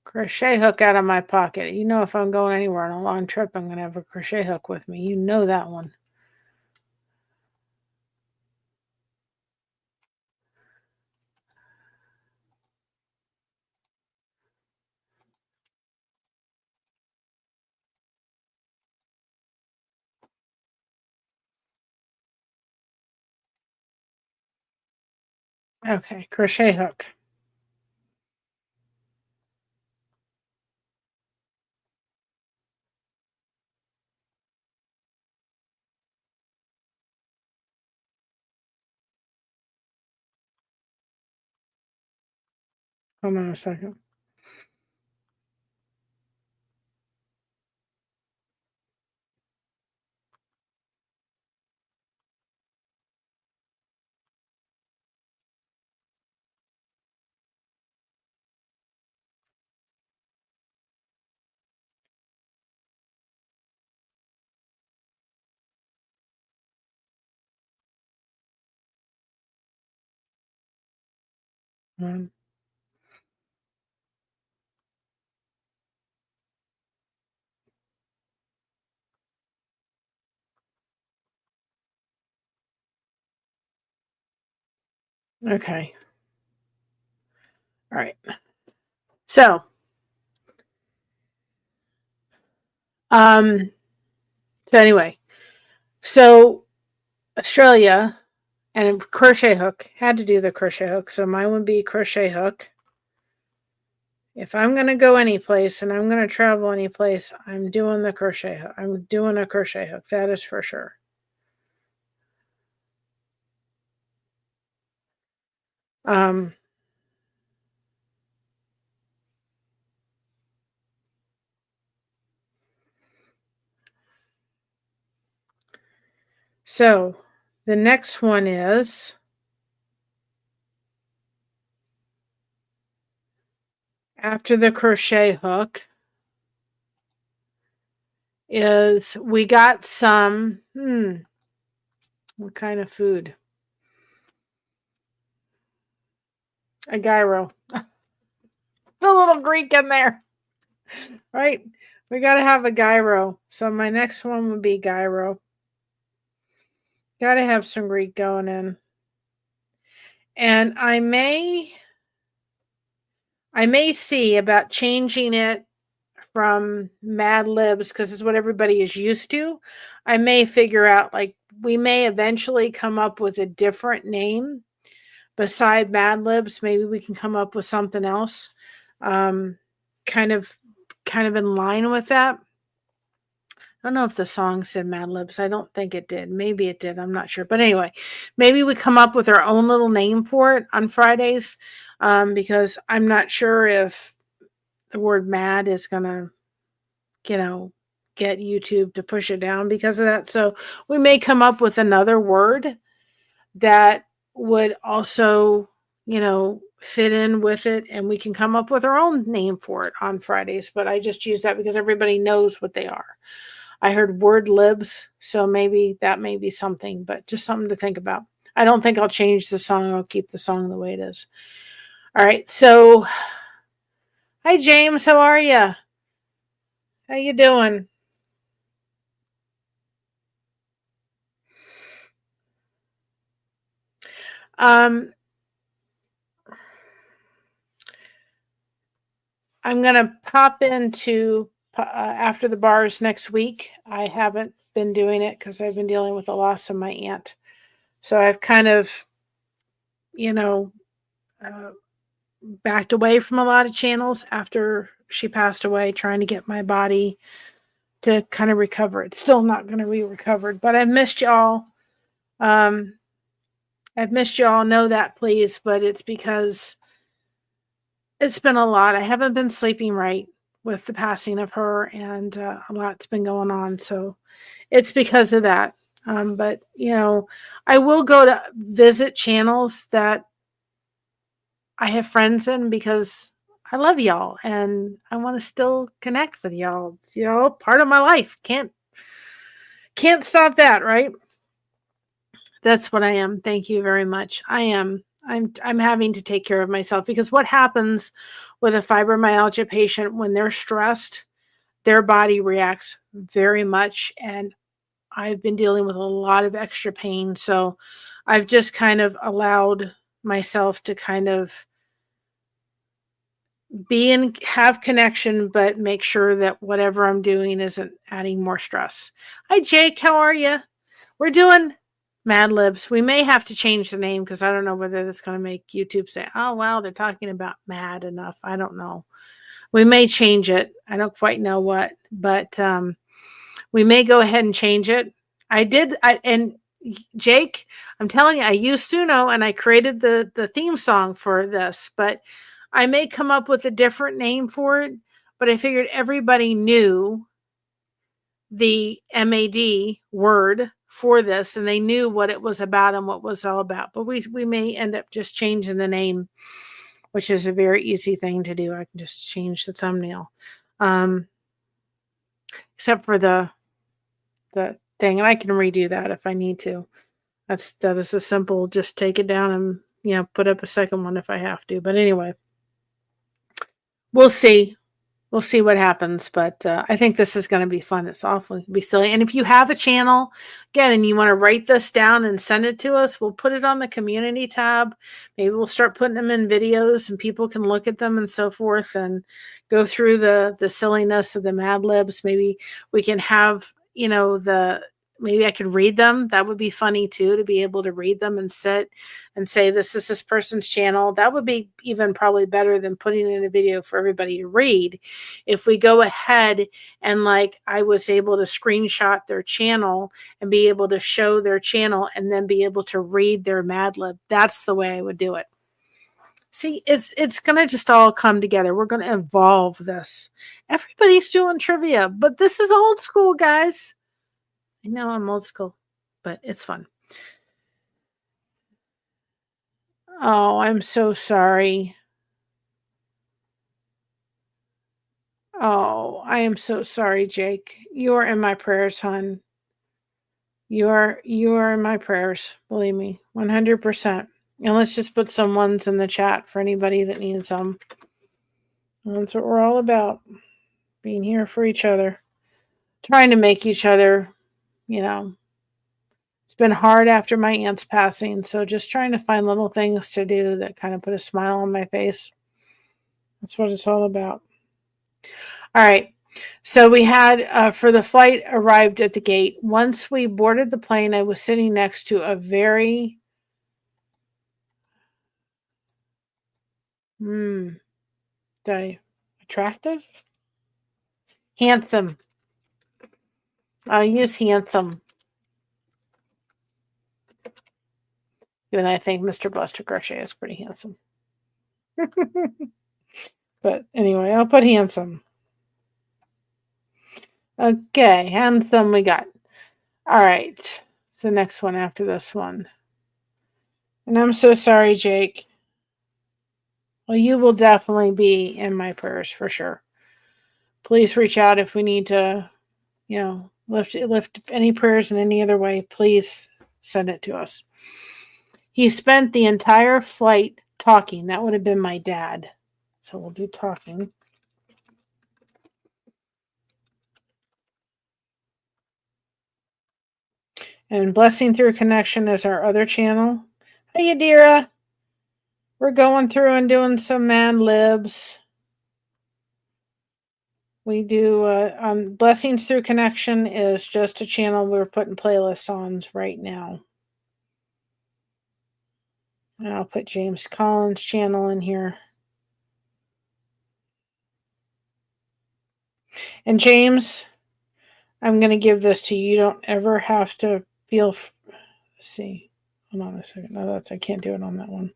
crochet hook out of my pocket. You know, if I'm going anywhere on a long trip, I'm going to have a crochet hook with me. You know that one. Okay, crochet hook. Hold on a second. Um, okay. All right. So, um, so anyway, so Australia and crochet hook had to do the crochet hook. So mine would be crochet hook. If I'm going to go any place and I'm going to travel any place, I'm doing the crochet hook. I'm doing a crochet hook. That is for sure. Um, so the next one is after the crochet hook is we got some, what kind of food? A gyro. A little Greek in there, right? We got to have a gyro. So my next one would be gyro. Got to have some Greek going in. And I may see about changing it from Mad Libs because it's what everybody is used to. I may figure out, like, we may eventually come up with a different name beside Mad Libs. Maybe we can come up with something else, kind of in line with that. I don't know if the song said Mad Libs. I don't think it did. Maybe it did. I'm not sure. But anyway, maybe we come up with our own little name for it on Fridays, because I'm not sure if the word mad is going to, get YouTube to push it down because of that. So we may come up with another word that would also, fit in with it, and we can come up with our own name for it on Fridays. But I just use that because everybody knows what they are. I heard word libs, so maybe that may be something, but just something to think about. I don't think I'll change the song. I'll keep the song the way it is. All right. So, hi James, how are you? How you doing? I'm gonna pop into after the bars next week. I haven't been doing it because I've been dealing with the loss of my aunt, so I've kind of, uh, backed away from a lot of channels after she passed away, trying to get my body to kind of recover. It's still not going to be recovered, but I've missed y'all. I've missed y'all. Know that, please. But it's because it's been a lot. I haven't been sleeping right with the passing of her, and a lot's been going on. So it's because of that. But, I will go to visit channels that I have friends in because I love y'all and I want to still connect with y'all. It's, part of my life. Can't stop that, right? That's what I am. Thank you very much. I'm having to take care of myself because what happens with a fibromyalgia patient when they're stressed, their body reacts very much, and I've been dealing with a lot of extra pain. So I've just kind of allowed myself to kind of have connection, but make sure that whatever I'm doing isn't adding more stress. Hi, Jake. How are you? We're doing Mad Libs. We may have to change the name because I don't know whether that's going to make YouTube say, oh, wow, they're talking about mad enough. I don't know. We may change it. I don't quite know what, but we may go ahead and change it. And Jake, I'm telling you, I used Suno and I created the theme song for this, but I may come up with a different name for it, but I figured everybody knew the MAD word for this and they knew what it was about and what it was all about. But we may end up just changing the name, which is a very easy thing to do. I can just change the thumbnail. Except for the thing, and I can redo that if I need to. That is a simple, just take it down and put up a second one if I have to. But anyway, we'll see. We'll see what happens, but I think this is going to be fun. It's awfully be silly. And if you have a channel, again, and you want to write this down and send it to us, we'll put it on the community tab. Maybe we'll start putting them in videos and people can look at them and so forth and go through the silliness of the Mad Libs. Maybe we can have, maybe I could read them. That would be funny too, to be able to read them and sit and say, this is this person's channel. That would be even probably better than putting in a video for everybody to read. If we go ahead and like I was able to screenshot their channel and be able to show their channel and then be able to read their Mad Lib, that's the way I would do it. See, it's going to just all come together. We're going to evolve this. Everybody's doing trivia, but this is old school, guys. I know I'm old school, but it's fun. Oh, I'm so sorry. Oh, I am so sorry, Jake. You are in my prayers, hon. You are in my prayers. Believe me, 100%. And let's just put some ones in the chat for anybody that needs them. That's what we're all about. Being here for each other. Trying to make each other, it's been hard after my aunt's passing, so just trying to find little things to do that kind of put a smile on my face. That's what it's all about. All right. So we had, for the flight arrived at the gate. Once we boarded the plane, I was sitting next to a very attractive? Handsome. I'll use handsome. Even though I think Mr. Buster Crochet is pretty handsome. But anyway, I'll put handsome. Okay, handsome we got. All right. It's the next one after this one. And I'm so sorry, Jake. Well, you will definitely be in my prayers for sure. Please reach out if we need to, lift any prayers in any other way. Please send it to us. He spent the entire flight talking. That would have been my dad. So we'll do talking. And Blessing Through Connection is our other channel. Hey, Adira. We're going through and doing some Mad Libs. We do Blessings Through Connection is just a channel we're putting playlists on right now. And I'll put James Collins' channel in here. And James, I'm going to give this to you. You don't ever have to feel... Let's see. Hold on a second. No, I can't do it on that one.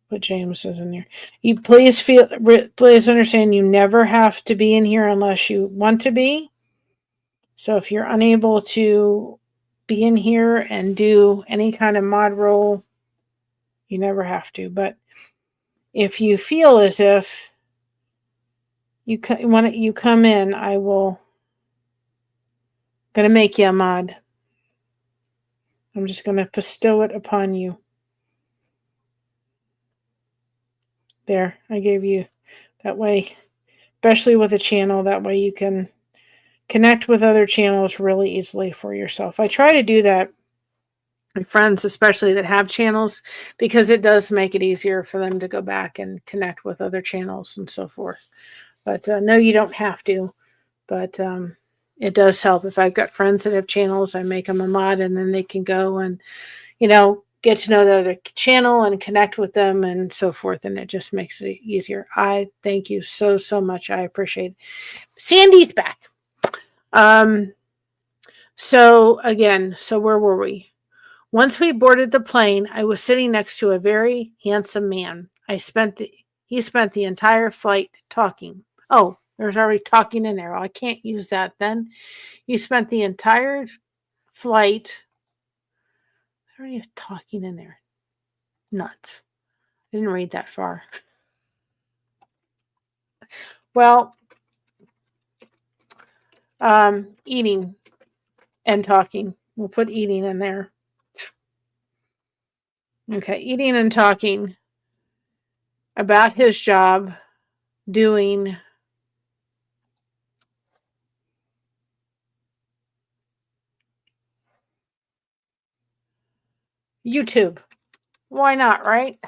But James is in here. You please understand you never have to be in here unless you want to be. So if you're unable to be in here and do any kind of mod role, you never have to. But if you feel as if you come in, I will gonna make you a mod. I'm just gonna bestow it upon you. There, I gave you that way, especially with a channel, that way you can connect with other channels really easily for yourself. I try to do that with friends, especially that have channels, because it does make it easier for them to go back and connect with other channels and so forth. But no, you don't have to. But it does help. If I've got friends that have channels, I make them a mod, and then they can go and, get to know the other channel and connect with them and so forth. And it just makes it easier. I thank you so, so much. I appreciate it. Sandy's back. So where were we? Once we boarded the plane, I was sitting next to a very handsome man. He spent the entire flight talking. Oh, there's already talking in there. Oh, I can't use that then. He spent the entire flight. There's already talking in there. Nuts. I didn't read that far. Well, eating and talking. We'll put eating in there. Okay, eating and talking about his job doing YouTube. Why not, right?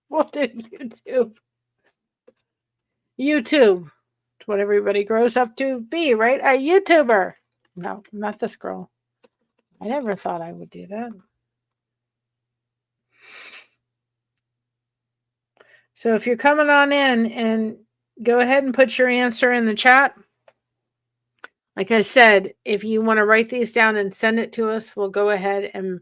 We'll do YouTube. YouTube. It's what everybody grows up to be, right? A YouTuber. No, not this girl. I never thought I would do that. So if you're coming on in, and go ahead and put your answer in the chat. Like I said, if you want to write these down and send it to us, we'll go ahead and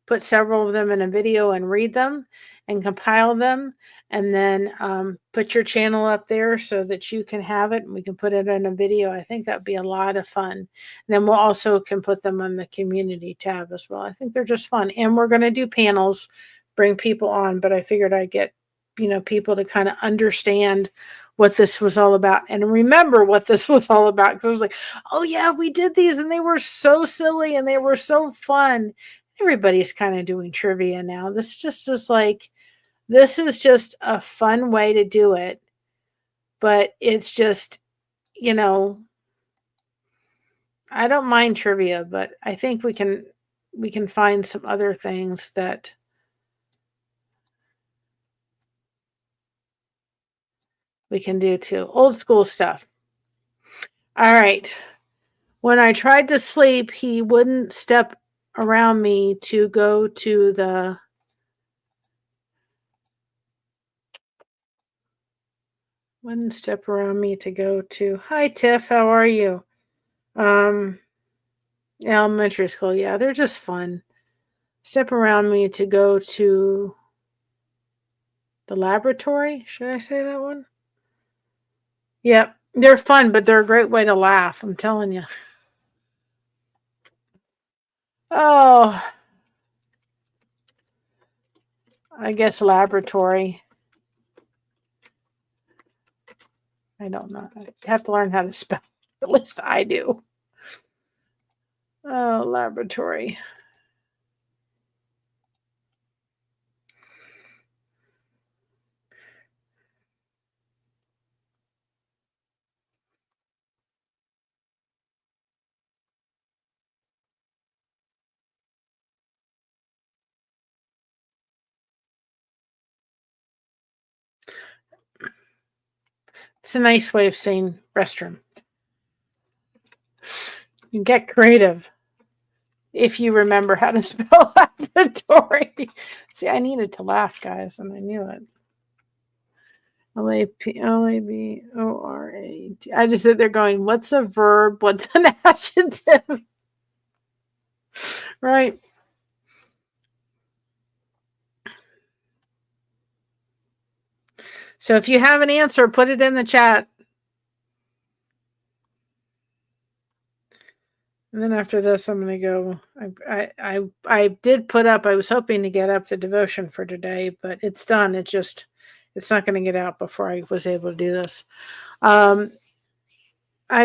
put several of them in a video and read them and compile them, and then put your channel up there so that you can have it and we can put it in a video. I think that'd be a lot of fun. And then we'll also can put them on the community tab as well. I think they're just fun. And we're going to do panels, bring people on, but I figured I'd get, people to kind of understand what this was all about and remember what this was all about. Because I was like, oh yeah, we did these and they were so silly and they were so fun. Everybody's kind of doing trivia now. This just is like, this is just a fun way to do it. But it's just, I don't mind trivia, but I think we can find some other things that we can do too. Old school stuff. All right. When I tried to sleep, he wouldn't step around me to go to the... Wouldn't step around me to go to... Hi, Tiff. How are you? Elementary school. Yeah, they're just fun. Step around me to go to the laboratory. Should I say that one? Yep. They're fun, but they're a great way to laugh. I'm telling you. Oh, I guess laboratory. I don't know. I have to learn how to spell. At least I do. Oh, laboratory. It's a nice way of saying restroom. You get creative if you remember how to spell laboratory. See, I needed to laugh, guys, and I knew it. Labora. I just sit there going, what's a verb? What's an adjective? Right. So if you have an answer, put it in the chat. And then after this, I'm going to go. I did put up, I was hoping to get up the devotion for today, but it's done. It's not going to get out before I was able to do this. I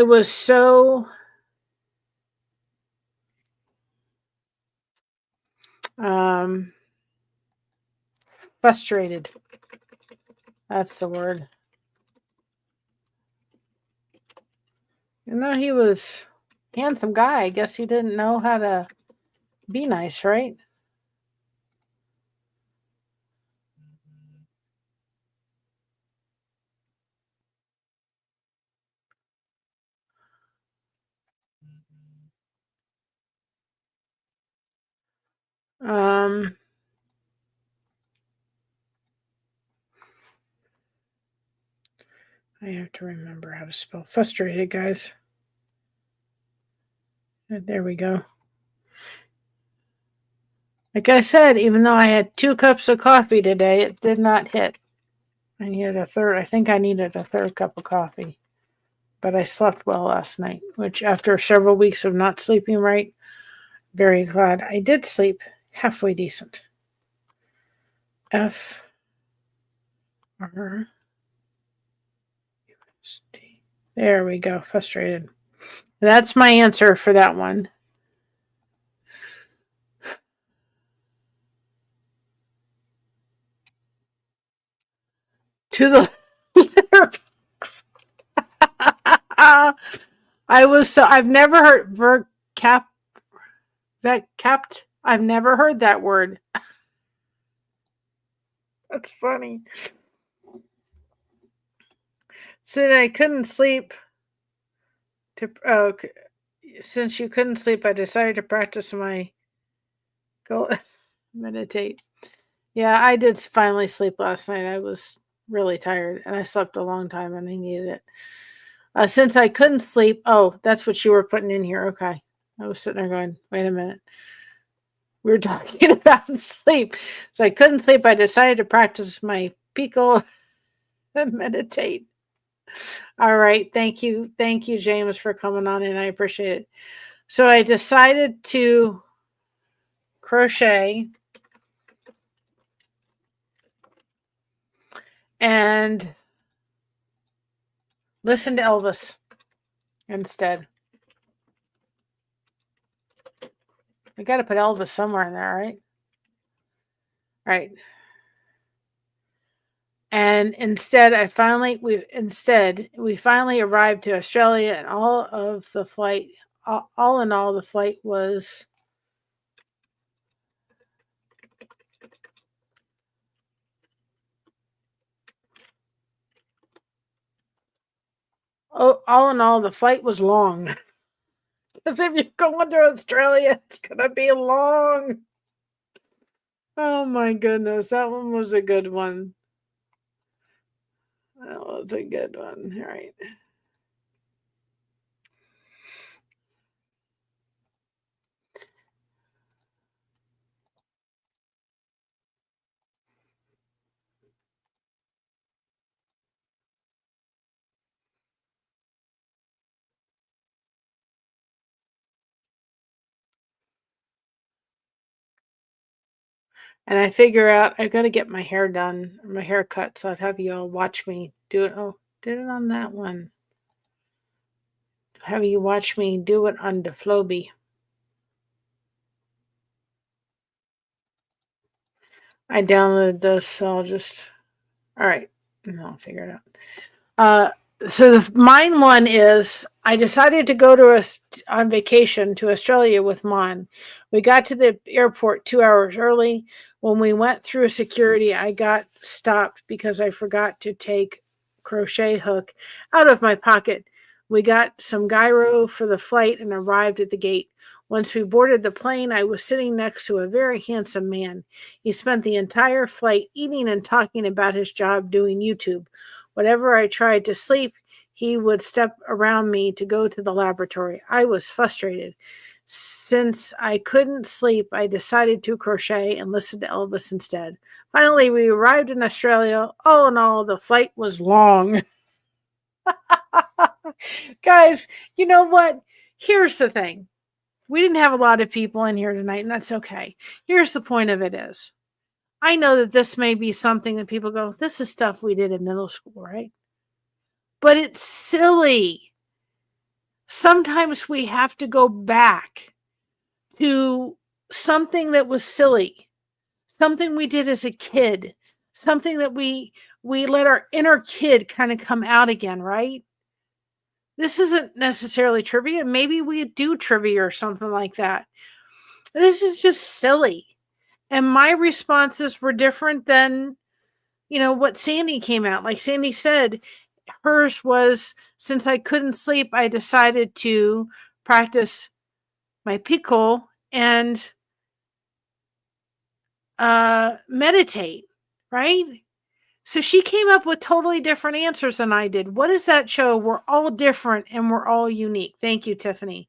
was so frustrated. That's the word. And though he was a handsome guy, I guess he didn't know how to be nice, right? I have to remember how to spell frustrated, guys. There we go. Like I said, even though I had 2 cups of coffee today, it did not hit. I needed a third. I think I needed a third cup of coffee. But I slept well last night, which after several weeks of not sleeping right, very glad I did sleep halfway decent. F R U S T. There we go. Frustrated. That's my answer for that one. to the litter box. I've never heard capped. I've never heard that word. That's funny. So I couldn't sleep. Since you couldn't sleep, I decided to practice my go meditate. Yeah, I did finally sleep last night. I was really tired, and I slept a long time, and I needed it. Since I couldn't sleep, oh, that's what you were putting in here. Okay, I was sitting there going, wait a minute. We were talking about sleep. So I couldn't sleep. I decided to practice my pickle and meditate. All right. Thank you. Thank you, James, for coming on in. I appreciate it. So I decided to crochet and listen to Elvis instead. I got to put Elvis somewhere in there, right? Right. And instead, we finally arrived to Australia, and all in all, the flight was long. Because if you're going to Australia, it's gonna be long. Oh my goodness, that one was a good one. That was a good one. All right. And I figure out I've got to get my hair done, or my hair cut, so I'd have you all watch me do it. Oh, did it on that one. Have you watch me do it on the Floby. I downloaded this, so I'll just. All right, I'll figure it out. So mine one is I decided to go on vacation to Australia with Mon. We got to the airport 2 hours early. When we went through security, I got stopped because I forgot to take crochet hook out of my pocket. We got some gyro for the flight and arrived at the gate. Once we boarded the plane, I was sitting next to a very handsome man. He spent the entire flight eating and talking about his job doing YouTube. Whenever I tried to sleep, he would step around me to go to the laboratory. I was frustrated. Since I couldn't sleep, I decided to crochet and listen to Elvis instead. Finally, we arrived in Australia. All in all, the flight was long. Guys, you know what? Here's the thing. We didn't have a lot of people in here tonight, and that's okay. Here's the point of it is, I know that this may be something that people go, this is stuff we did in middle school, right? But it's silly. Sometimes we have to go back to something that was silly, something we did as a kid, something that we let our inner kid kind of come out again, right? This isn't necessarily trivia. Maybe we do trivia or something like that. This is just silly. And my responses were different than, what Sandy came out. Like Sandy said, hers was, since I couldn't sleep, I decided to practice my pickle and meditate, right? So she came up with totally different answers than I did. What does that show? We're all different and we're all unique. Thank you, Tiffany.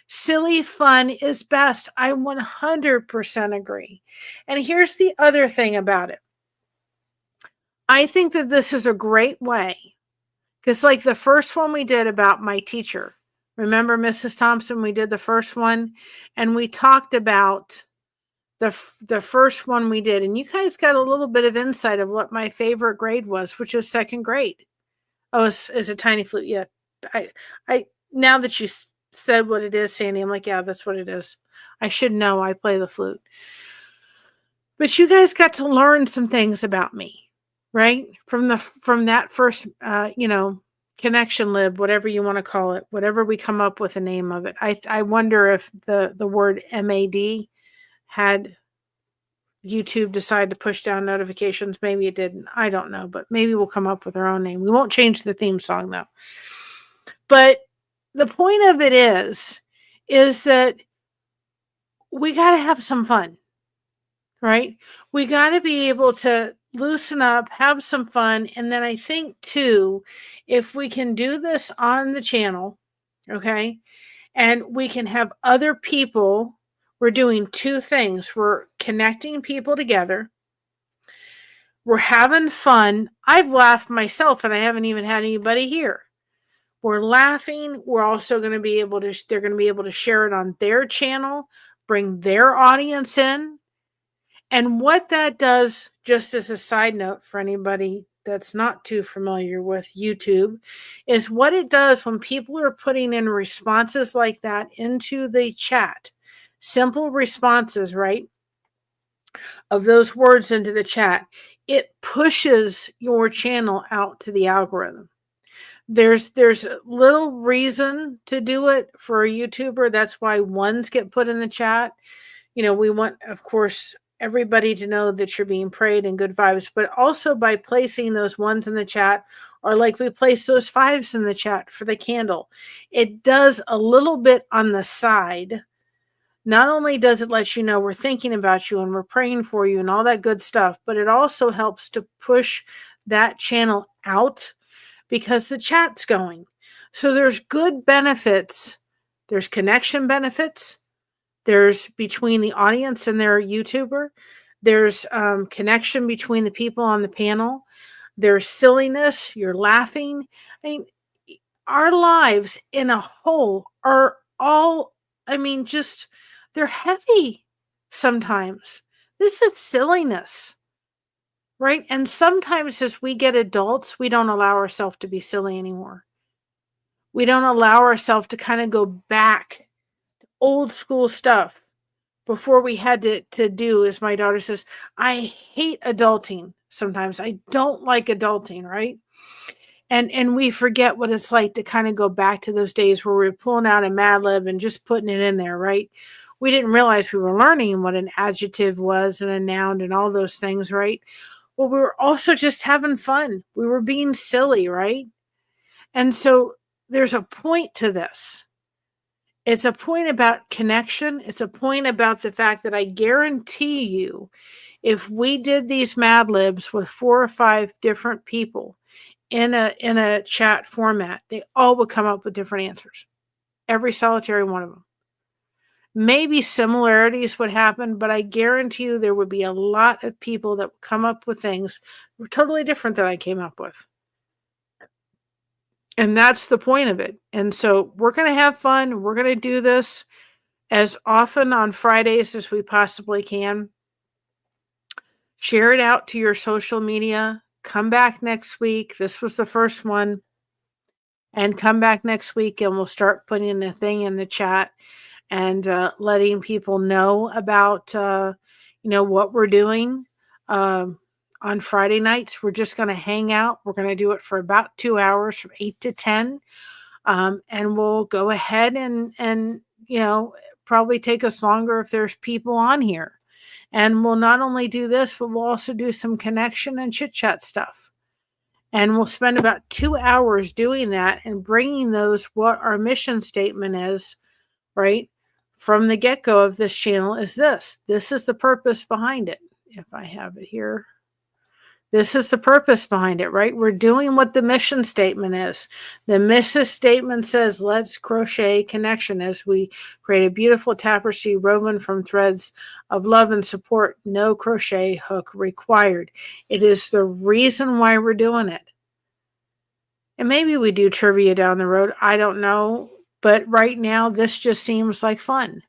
Silly fun is best. I 100% agree. And here's the other thing about it. I think that this is a great way, because like the first one we did about my teacher, remember Mrs. Thompson, we did the first one and we talked about the first one we did, and you guys got a little bit of insight of what my favorite grade was, which is second grade. Oh, is a tiny flute. Yeah. I now that you said what it is, Sandy, I'm like, yeah, that's what it is. I should know. I play the flute. But you guys got to learn some things about me. right? From that first, connection lib, whatever you want to call it, whatever we come up with a name of it. I wonder if the word MAD had YouTube decide to push down notifications. Maybe it didn't. I don't know, but maybe we'll come up with our own name. We won't change the theme song though. But the point of it is that we got to have some fun, right? We got to be able to loosen up, have some fun. And then I think too, if we can do this on the channel, okay, and we can have other people, we're doing two things. We're connecting people together. We're having fun. I've laughed myself and I haven't even had anybody here. We're laughing. We're also going to be able to, they're going to be able to share it on their channel, bring their audience in. And what that does, just as a side note for anybody that's not too familiar with YouTube, is what it does when people are putting in responses like that into the chat, simple responses, right, of those words into the chat, it pushes your channel out to the algorithm. There's little reason to do it for a YouTuber. That's why ones get put in the chat. We want, of course, everybody to know that you're being prayed and good vibes, but also by placing those ones in the chat, or like we place those fives in the chat for the candle, it does a little bit on the side. Not only does it let you know we're thinking about you and we're praying for you and all that good stuff, but it also helps to push that channel out because the chat's going. So there's good benefits. There's connection benefits. There's between the audience and their YouTuber. There's connection between the people on the panel. There's silliness. You're laughing. I mean, our lives in a whole are all, just, they're heavy sometimes. This is silliness, right? And sometimes as we get adults, we don't allow ourselves to be silly anymore. We don't allow ourselves to kind of go back to old school stuff. Before we had to do, as my daughter says, I hate adulting sometimes. I don't like adulting, right? And we forget what it's like to kind of go back to those days where we were pulling out a Mad Lib and just putting it in there, right? We didn't realize we were learning what an adjective was and a noun and all those things, right? Well, we were also just having fun. We were being silly, right? And so there's a point to this. It's a point about connection. It's a point about the fact that I guarantee you, if we did these Mad Libs with 4 or 5 different people in a chat format, they all would come up with different answers. Every solitary one of them. Maybe similarities would happen, but I guarantee you there would be a lot of people that would come up with things totally different than I came up with. And that's the point of it. And so we're going to have fun. We're going to do this as often on Fridays as we possibly can. Share it out to your social media. Come back next week. This was the first one. And come back next week and we'll start putting the thing in the chat and letting people know about, what we're doing. On Friday nights, we're just going to hang out. We're going to do it for about 2 hours from 8 to 10. And we'll go ahead and probably take us longer if there's people on here. And we'll not only do this, but we'll also do some connection and chit chat stuff. And we'll spend about 2 hours doing that and bringing those, what our mission statement is, right? From the get-go of this channel is this. This is the purpose behind it. If I have it here. This is the purpose behind it, right? We're doing what the mission statement is. The mission statement says, let's crochet connection as we create a beautiful tapestry woven from threads of love and support. No crochet hook required. It is the reason why we're doing it. And maybe we do trivia down the road. I don't know. But right now, this just seems like fun.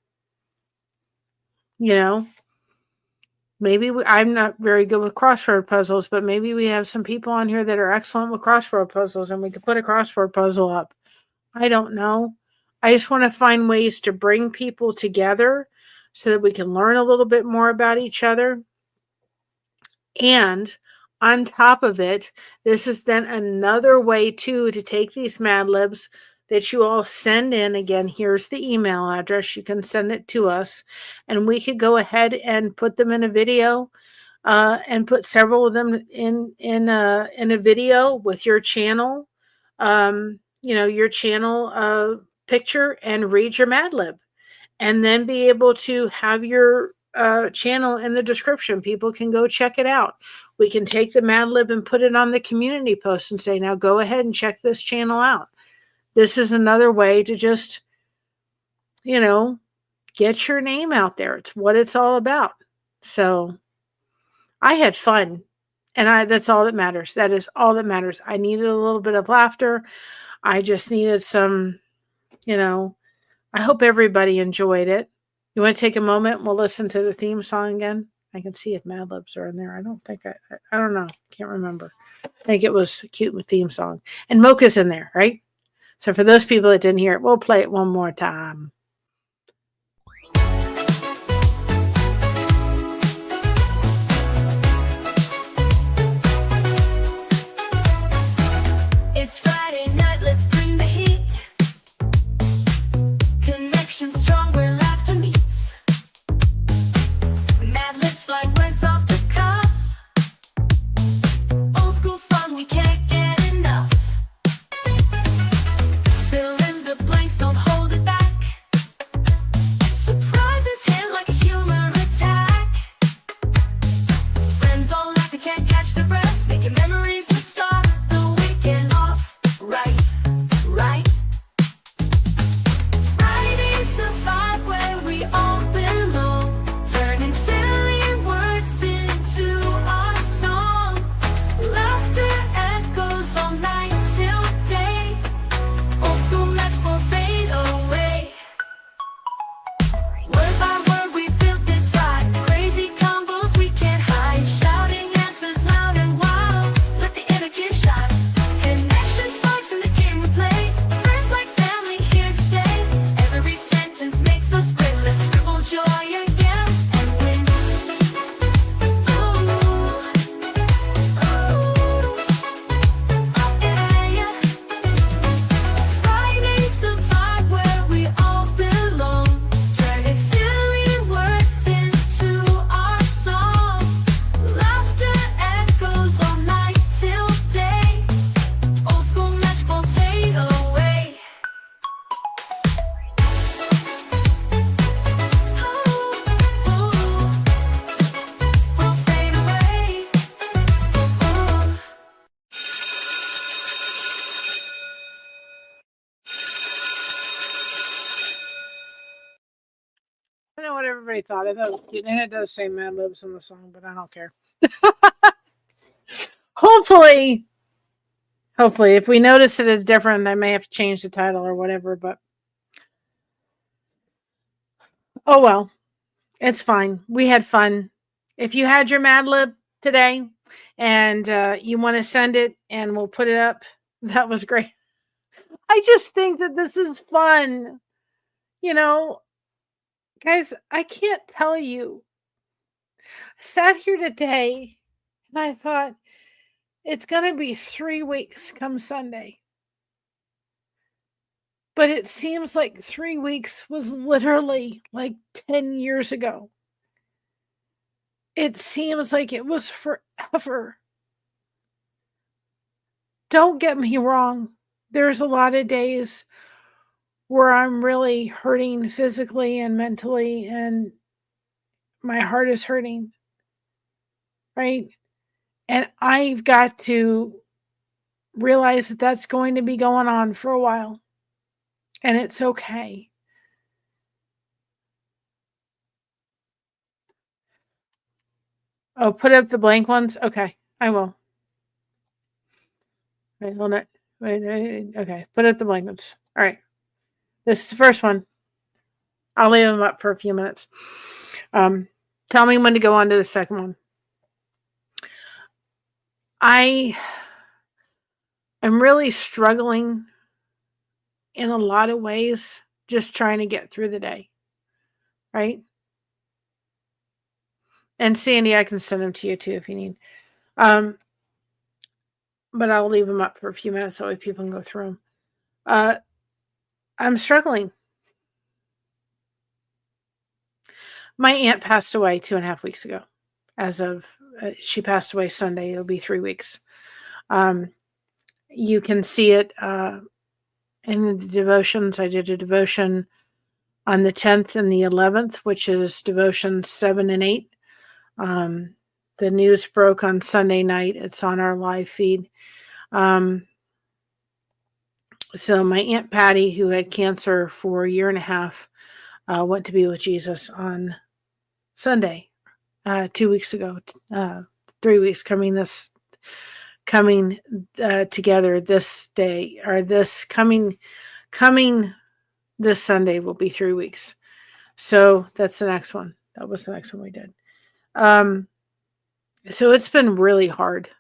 Maybe I'm not very good with crossword puzzles, but maybe we have some people on here that are excellent with crossword puzzles and we could put a crossword puzzle up. I don't know. I just want to find ways to bring people together so that we can learn a little bit more about each other. And on top of it, this is then another way too to take these Mad Libs that you all send in. Again, here's the email address. You can send it to us, and we could go ahead and put them in a video, and put several of them in a video with your channel, your channel picture, and read your Mad Lib, and then be able to have your channel in the description. People can go check it out. We can take the Mad Lib and put it on the community post and say, now go ahead and check this channel out. This is another way to just, get your name out there. It's what it's all about. So I had fun, and that's all that matters. That is all that matters. I needed a little bit of laughter. I just needed some, I hope everybody enjoyed it. You want to take a moment? We'll listen to the theme song again. I can see if Mad Libs are in there. I don't think I don't know. Can't remember. I think it was a cute theme song. And Mocha's in there, right? So for those people that didn't hear it, we'll play it one more time. It's Friday night, let's bring the heat. Connection strong where laughter meets. Mad Libs like words off the cuff. Old school fun, we can't get enough. Fill in the blanks, don't hold it back. Surprises hit like a humor attack. Friends all laugh, we can't catch their breath. Making memories to start the weekend off right. Friday's the vibe where we all belong, turning silly words into our song. Laughter echoes all night till day. Old school magic will fade away. Word by word we built this vibe. Crazy combos we can't hide. Shouting answers loud and wild. Let the inner kid shine. Connection sparks in the game we play. Friends like family here to stay. Every sentence makes us grin. Let's scribble joy again and win. Ooh, yeah. Friday's the vibe where we all belong, turning silly words into our song. Laughter echoes all night till day. Old school magic won't fade away. Won't fade away. I don't know what everybody thought. I thought it was cute. And it does say Mad Libs in the song, but I don't care. Hopefully, if we notice it is different, I may have to change the title or whatever, but oh well. It's fine. We had fun. If you had your Mad Lib today and you want to send it and we'll put it up, that was great. I just think that this is fun. Guys, I can't tell you. I sat here today and I thought, it's going to be 3 weeks come Sunday. But it seems like 3 weeks was literally like 10 years ago. It seems like it was forever. Don't get me wrong. There's a lot of days where I'm really hurting physically and mentally, and my heart is hurting. Right? And I've got to realize that that's going to be going on for a while. And it's okay. Oh, put up the blank ones? Okay, I will. Wait, hold it. Wait, okay, put up the blank ones. All right. This is the first one. I'll leave them up for a few minutes. Tell me when to go on to the second one. I am really struggling in a lot of ways, just trying to get through the day, right? And Sandy, I can send them to you too if you need. but I'll leave them up for a few minutes so that way people can go through them. I'm struggling. My aunt passed away 2.5 weeks ago. She passed away Sunday. It'll be 3 weeks. You can see it in the devotions. I did a devotion on the 10th and the 11th, which is devotions 7 and 8. The news broke on Sunday night. It's on our live feed. So my Aunt Patty, who had cancer for 1.5 years, went to be with Jesus on Sunday, 2 weeks ago, 3 weeks coming together this day, or this coming this Sunday will be 3 weeks. So that's the next one. That was the next one we did. So it's been really hard.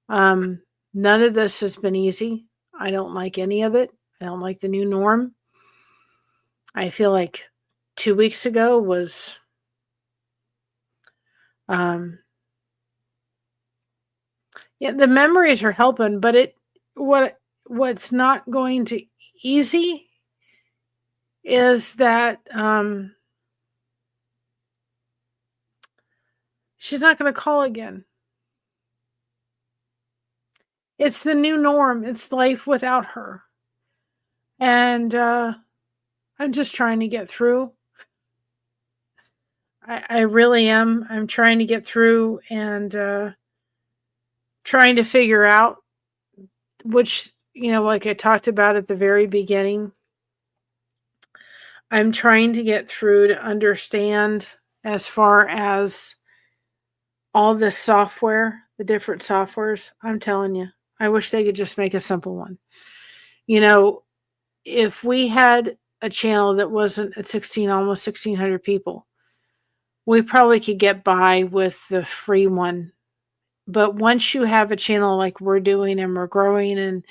None of this has been easy. I don't like any of it. I don't like the new norm. I feel like 2 weeks ago was the memories are helping, but what's not going to easy is that she's not going to call again. It's the new norm. It's life without her. And I'm just trying to get through. I really am. I'm trying to get through and trying to figure out which, like I talked about at the very beginning, I'm trying to get through to understand as far as all this software, the different softwares. I'm telling you, I wish they could just make a simple one. If we had a channel that wasn't at almost 1,600 people, we probably could get by with the free one. But once you have a channel like we're doing and we're growing and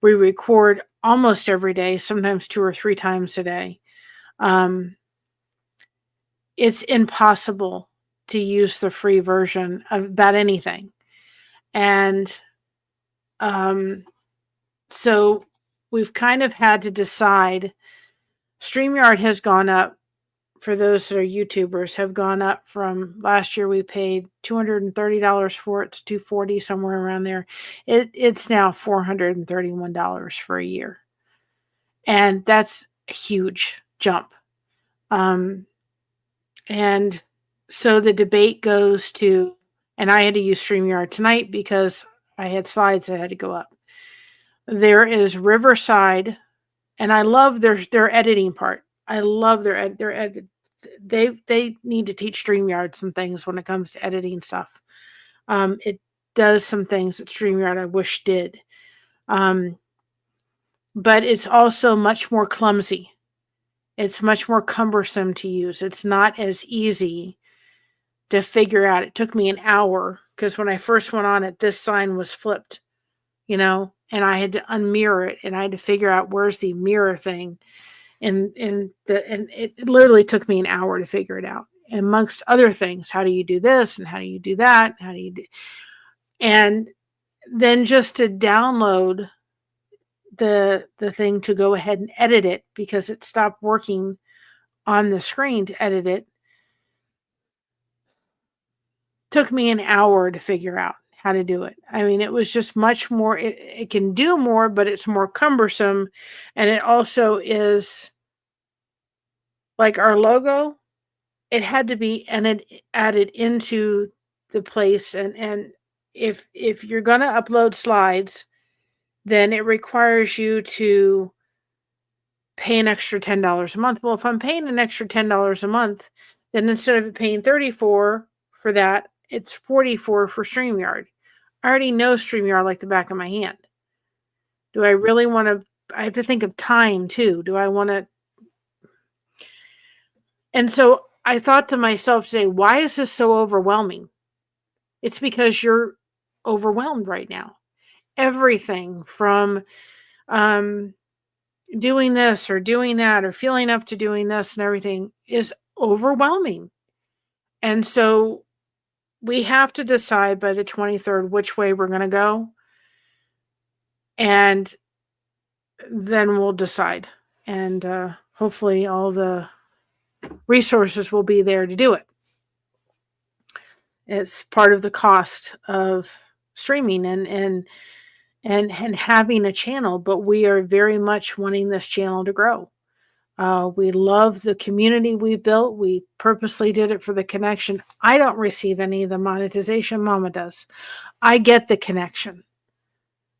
we record almost every day, sometimes 2 or 3 times a day, it's impossible to use the free version of about anything. And so we've kind of had to decide. StreamYard has gone up, for those that are YouTubers, have gone up from last year. We paid $230 for it to $240, somewhere around there. It's now $431 for a year. And that's a huge jump. And so the debate goes to, and I had to use StreamYard tonight because I had slides that had to go up. There is Riverside, and I love their editing part. I love their edit. They need to teach StreamYard some things when it comes to editing stuff. It does some things that StreamYard I wish did. But it's also much more clumsy. It's much more cumbersome to use. It's not as easy to figure out. It took me an hour because when I first went on it, this sign was flipped, and I had to unmirror it, and I had to figure out where's the mirror thing. And it literally took me an hour to figure it out. And amongst other things, how do you do this and how do you do that? And then just to download the thing to go ahead and edit it, because it stopped working on the screen to edit it, took me an hour to figure out how to do it. I mean, it was just much more, it can do more, but it's more cumbersome. And it also is like our logo, it had to be added into the place. And if you're going to upload slides, then it requires you to pay an extra $10 a month. Well, if I'm paying an extra $10 a month, then instead of paying $34 for that, it's $44 for StreamYard. I already know StreamYard like the back of my hand. Do I really want to? I have to think of time too. Do I want to? And so I thought to myself today, why is this so overwhelming? It's because you're overwhelmed right now. Everything from doing this or doing that or feeling up to doing this and everything is overwhelming. And so we have to decide by the 23rd which way we're going to go. and then we'll decide. And hopefully all the resources will be there to do it. It's part of the cost of streaming and having a channel, but we are very much wanting this channel to grow. We love the community we built. We purposely did it for the connection. I don't receive any of the monetization. Mama does. I get the connection,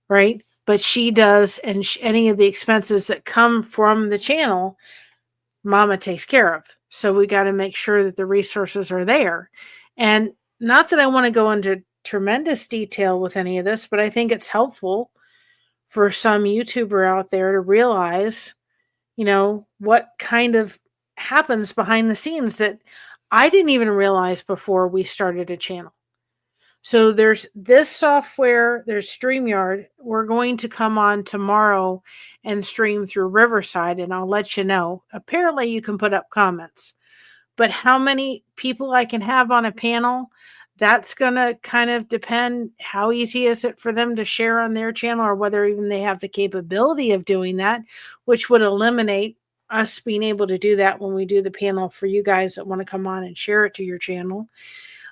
right? But she does, and any of the expenses that come from the channel, Mama takes care of. So we got to make sure that the resources are there. And not that I want to go into tremendous detail with any of this, but I think it's helpful for some YouTuber out there to realize, what kind of happens behind the scenes that I didn't even realize before we started a channel. So there's this software, there's StreamYard. We're going to come on tomorrow and stream through Riverside, and I'll let you know. Apparently you can put up comments, but how many people I can have on a panel, that's going to kind of depend how easy is it for them to share on their channel, or whether even they have the capability of doing that, which would eliminate us being able to do that when we do the panel for you guys that want to come on and share it to your channel.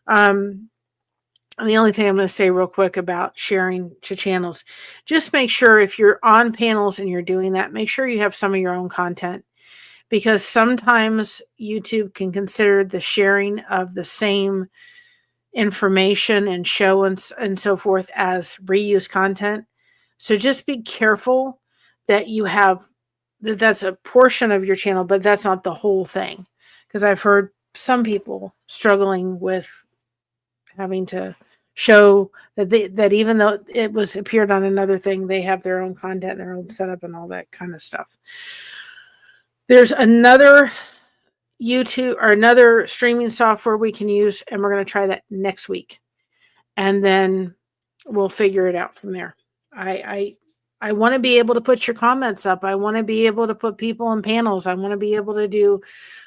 And the only thing I'm going to say real quick about sharing to channels, just make sure if you're on panels and you're doing that, make sure you have some of your own content, because sometimes YouTube can consider the sharing of the same information and show and so forth as reuse content. So just be careful that you have that's a portion of your channel, but that's not the whole thing, because I've heard some people struggling with having to show that even though it was appeared on another thing, they have their own content, their own setup, and all that kind of stuff. There's another YouTube or another streaming software we can use, and we're going to try that next week, and then we'll figure it out from there. I want to be able to put your comments up. I want to be able to put people in panels. I want to be able to do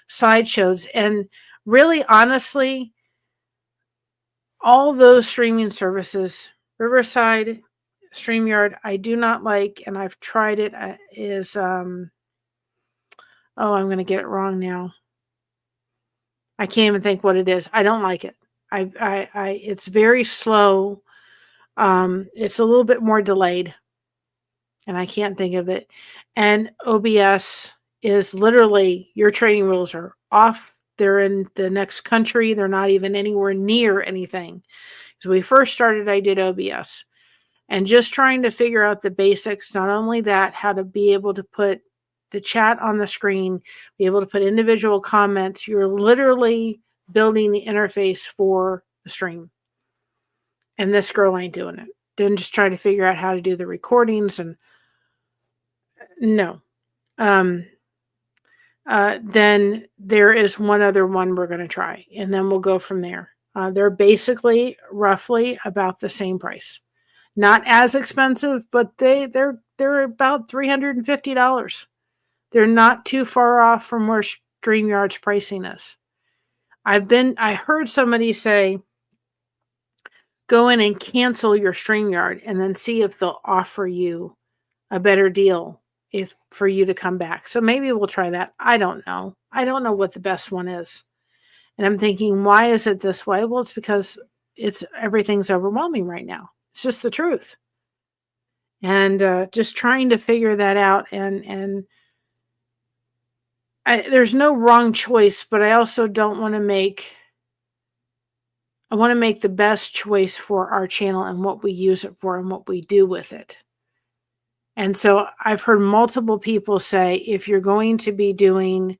slideshows. And really, honestly, all those streaming services, Riverside, StreamYard, I do not like, and I've tried it, is, I'm going to get it wrong now. I can't even think what it is. I don't like it. It's very slow. It's a little bit more delayed, and I can't think of it. And OBS is literally, your training wheels are off. They're in the next country. They're not even anywhere near anything. So we first started, I did OBS, and just trying to figure out the basics. Not only that, how to be able to put the chat on the screen, be able to put individual comments. You're literally building the interface for the stream. And this girl ain't doing it. Then just try to figure out how to do the recordings, and no. Then there is one other one we're going to try, and then we'll go from there. They're basically roughly about the same price. Not as expensive, but they're about $350. They're not too far off from where StreamYard's pricing is. I heard somebody say, go in and cancel your StreamYard and then see if they'll offer you a better deal for you to come back. So maybe we'll try that. I don't know. I don't know what the best one is. And I'm thinking, why is it this way? Well, it's because everything's overwhelming right now. It's just the truth. And just trying to figure that out. And there's no wrong choice, but I also don't want to make... I want to make the best choice for our channel and what we use it for and what we do with it. And so I've heard multiple people say, if you're going to be doing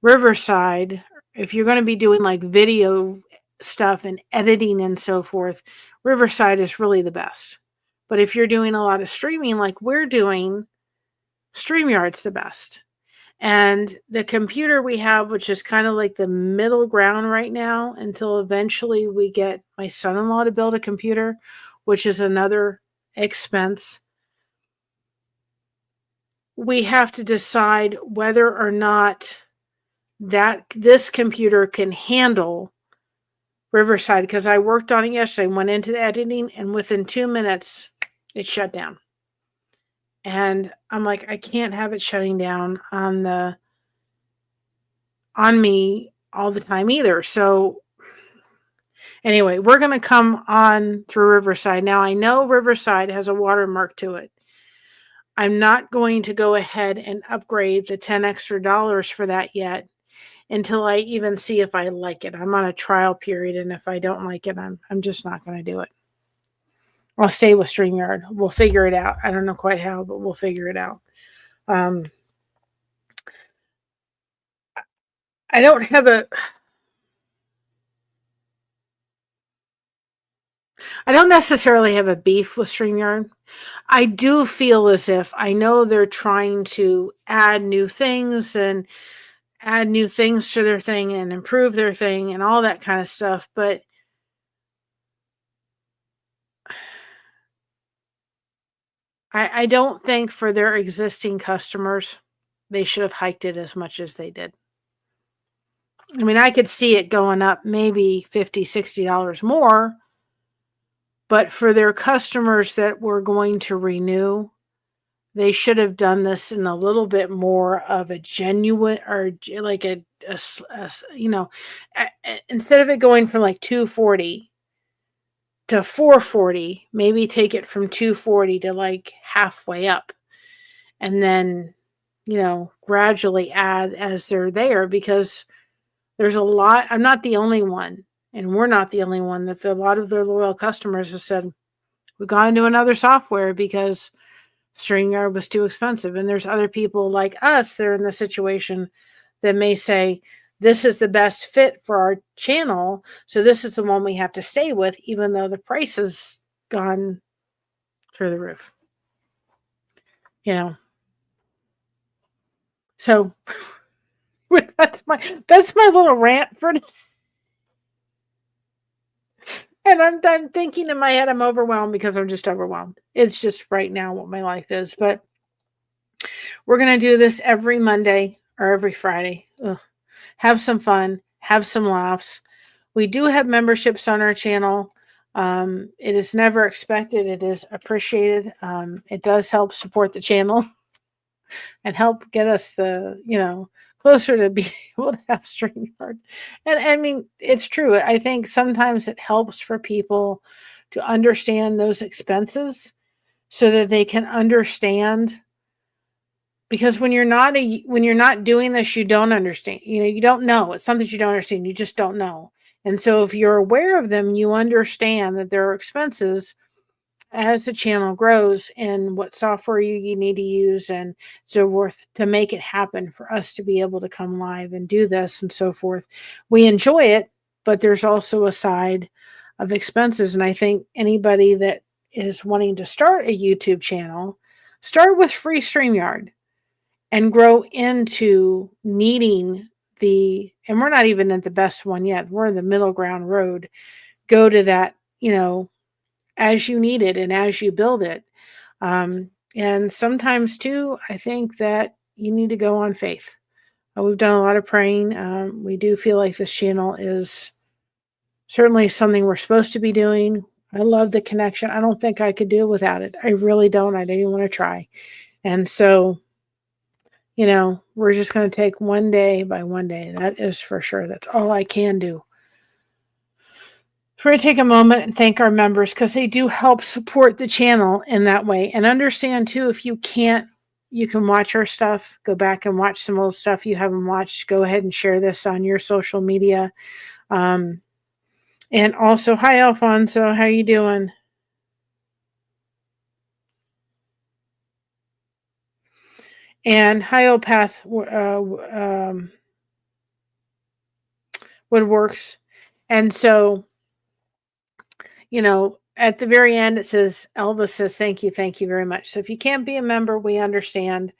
Riverside, if you're going to be doing like video stuff and editing and so forth, Riverside is really the best. But if you're doing a lot of streaming like we're doing, StreamYard's the best. And the computer we have, which is kind of like the middle ground right now until eventually we get my son-in-law to build a computer, which is another expense. We have to decide whether or not that this computer can handle Riverside, because I worked on it yesterday, went into the editing, and within 2 minutes, it shut down. And I'm like, I can't have it shutting down on me all the time either. So anyway, we're going to come on through Riverside. Now, I know Riverside has a watermark to it. I'm not going to go ahead and upgrade the $10 extra for that yet until I even see if I like it. I'm on a trial period, and if I don't like it, I'm just not going to do it. I'll stay with StreamYard. We'll figure it out. I don't know quite how, but we'll figure it out. I don't have I don't necessarily have a beef with StreamYard. I do feel as if I know they're trying to add new things to their thing and improve their thing and all that kind of stuff, but I don't think for their existing customers they should have hiked it as much as they did. I mean, I could see it going up maybe $50, $60 more, but for their customers that were going to renew, they should have done this in a little bit more of a genuine, or like instead of it going from like $240 to $440, maybe take it from $240 to like halfway up, and then, gradually add as they're there, because there's a lot. I'm not the only one, and we're not the only one that a lot of their loyal customers have said, we've gone to another software because StreamYard was too expensive. And there's other people like us that are in the situation that may say, this is the best fit for our channel, so this is the one we have to stay with, even though the price has gone through the roof. So that's my little rant for today. And I'm thinking in my head, I'm overwhelmed because I'm just overwhelmed. It's just right now what my life is. But we're going to do this every Monday or every Friday. Have some fun. Have some laughs. We do have memberships on our channel. It is never expected. It is appreciated. It does help support the channel and help get us closer to being able to have StreamYard. And I mean, it's true. I think sometimes it helps for people to understand those expenses so that they can understand, because when you're not doing this, you don't understand. You don't know. It's something you don't understand. You just don't know. And so if you're aware of them, you understand that there are expenses as the channel grows and what software you need to use and so forth to make it happen for us to be able to come live and do this and so forth. We enjoy it, but there's also a side of expenses. And I think anybody that is wanting to start a YouTube channel, start with free StreamYard and grow into needing and we're not even at the best one yet. We're in the middle ground road. Go to that, as you need it and as you build it. And sometimes too, I think that you need to go on faith. We've done a lot of praying. We do feel like this channel is certainly something we're supposed to be doing. I love the connection. I don't think I could do it without it. I really don't. I don't even want to try. And so, we're just going to take one day by one day. That is for sure. That's all I can do. We're going to take a moment and thank our members because they do help support the channel in that way. And understand too, if you can't, you can watch our stuff, go back and watch some old stuff you haven't watched. Go ahead and share this on your social media. And also, hi Alfonso, how you doing? And hi Opath Woodworks. And so, at the very end, it says, Elvis says, thank you very much. So if you can't be a member, we understand.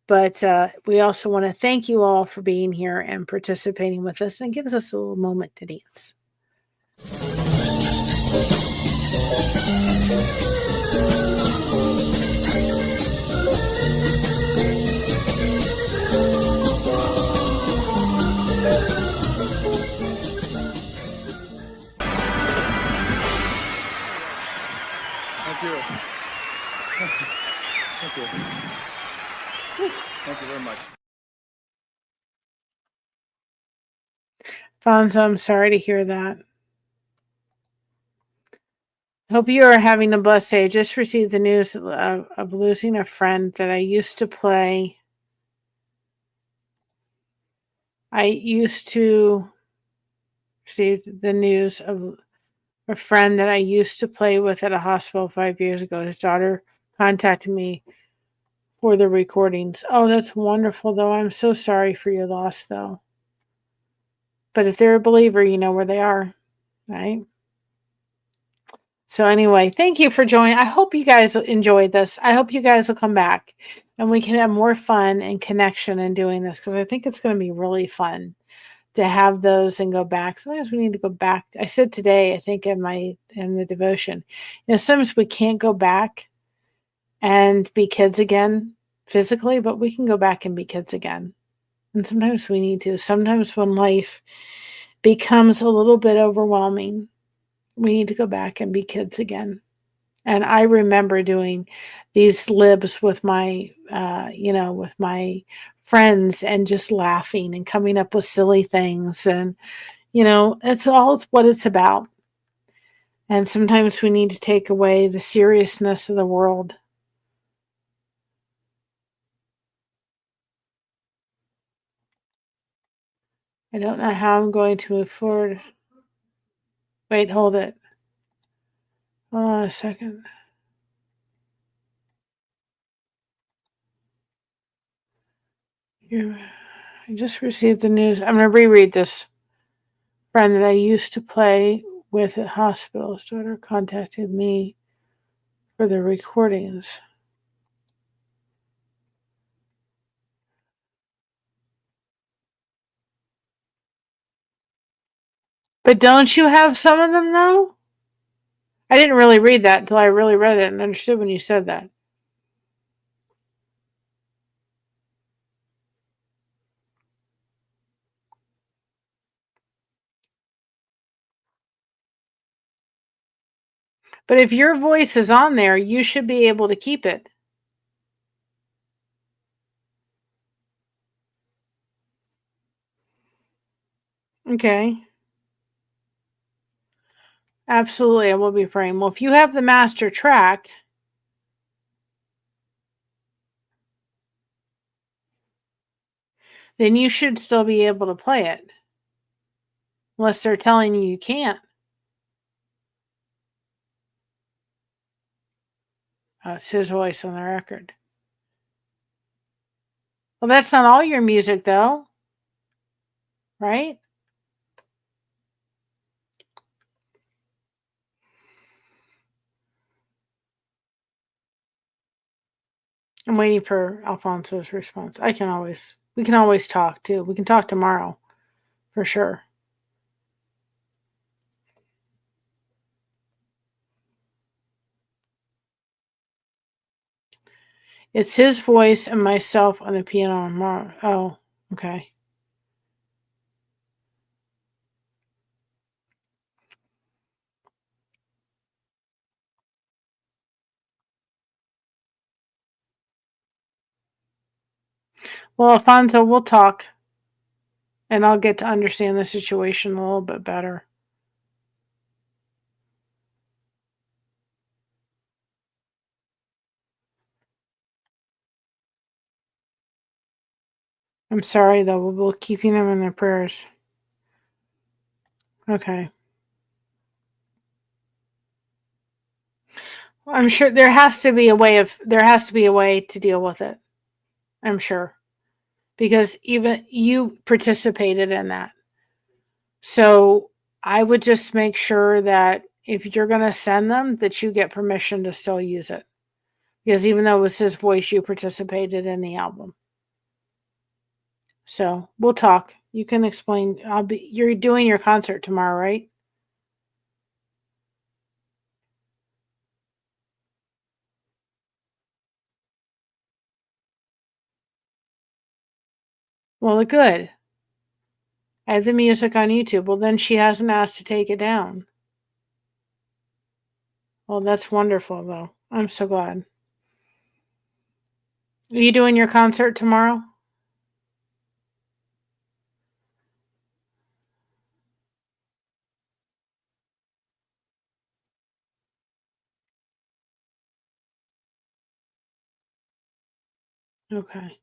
But we also want to thank you all for being here and participating with us, and gives us a little moment to dance. Thank you. Thank you. Fonzo, I'm sorry to hear that. Hope you are having a blessed day. I just received the news of losing a friend that I used to play. I used to receive the news of a friend that I used to play with at a hospital 5 years ago. His daughter contacted me for the recordings. Oh, that's wonderful, though. I'm so sorry for your loss, though. But if they're a believer, you know where they are, right? So anyway, thank you for joining. I hope you guys enjoyed this. I hope you guys will come back and we can have more fun and connection in doing this, because I think it's going to be really fun to have those and go back. Sometimes we need to go back. I said today, I think in the devotion, sometimes we can't go back and be kids again physically, but we can go back and be kids again. And sometimes we need to. Sometimes when life becomes a little bit overwhelming, we need to go back and be kids again. And I remember doing these libs with my, with my friends and just laughing and coming up with silly things. And, it's all what it's about. And sometimes we need to take away the seriousness of the world. I don't know how I'm going to move forward. Wait, hold it. Hold on a second. I just received the news. I'm going to reread this. Friend that I used to play with at hospital, his daughter contacted me for the recordings. But don't you have some of them, though? I didn't really read that until I really read it and understood when you said that. But if your voice is on there, you should be able to keep it. Okay. Absolutely, I will be praying. Well, if you have the master track, then you should still be able to play it. Unless they're telling you can't. Oh, it's his voice on the record. Well, that's not all your music, though. Right? I'm waiting for Alfonso's response. We can always talk, too. We can talk tomorrow, for sure. It's his voice and myself on the piano tomorrow. Oh, okay. Well, Alfonso, we'll talk. And I'll get to understand the situation a little bit better. I'm sorry, though. We'll keeping them in their prayers. Okay. I'm sure there has to be a way to deal with it. I'm sure. Because even you participated in that. So I would just make sure that if you're going to send them, that you get permission to still use it. Because even though it was his voice, you participated in the album. So we'll talk. You can explain. You're doing your concert tomorrow, right? Well, good. I have the music on YouTube. Well, then she hasn't asked to take it down. Well, that's wonderful, though. I'm so glad. Are you doing your concert tomorrow? Okay.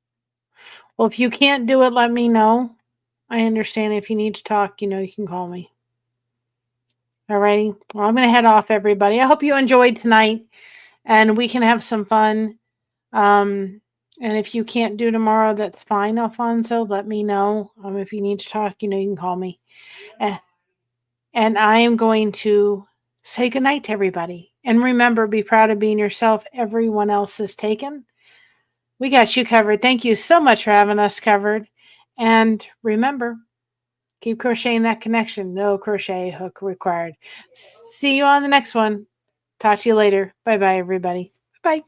Well, if you can't do it, let me know. I understand if you need to talk, you can call me. Alrighty. Well, I'm going to head off, everybody. I hope you enjoyed tonight and we can have some fun. And if you can't do tomorrow, that's fine, Alfonso. Let me know. If you need to talk, you can call me. And I am going to say goodnight to everybody. And remember, be proud of being yourself. Everyone else is taken. We got you covered. Thank you so much for having us covered. And remember, keep crocheting that connection. No crochet hook required. See you on the next one. Talk to you later. Bye-bye, everybody. Bye.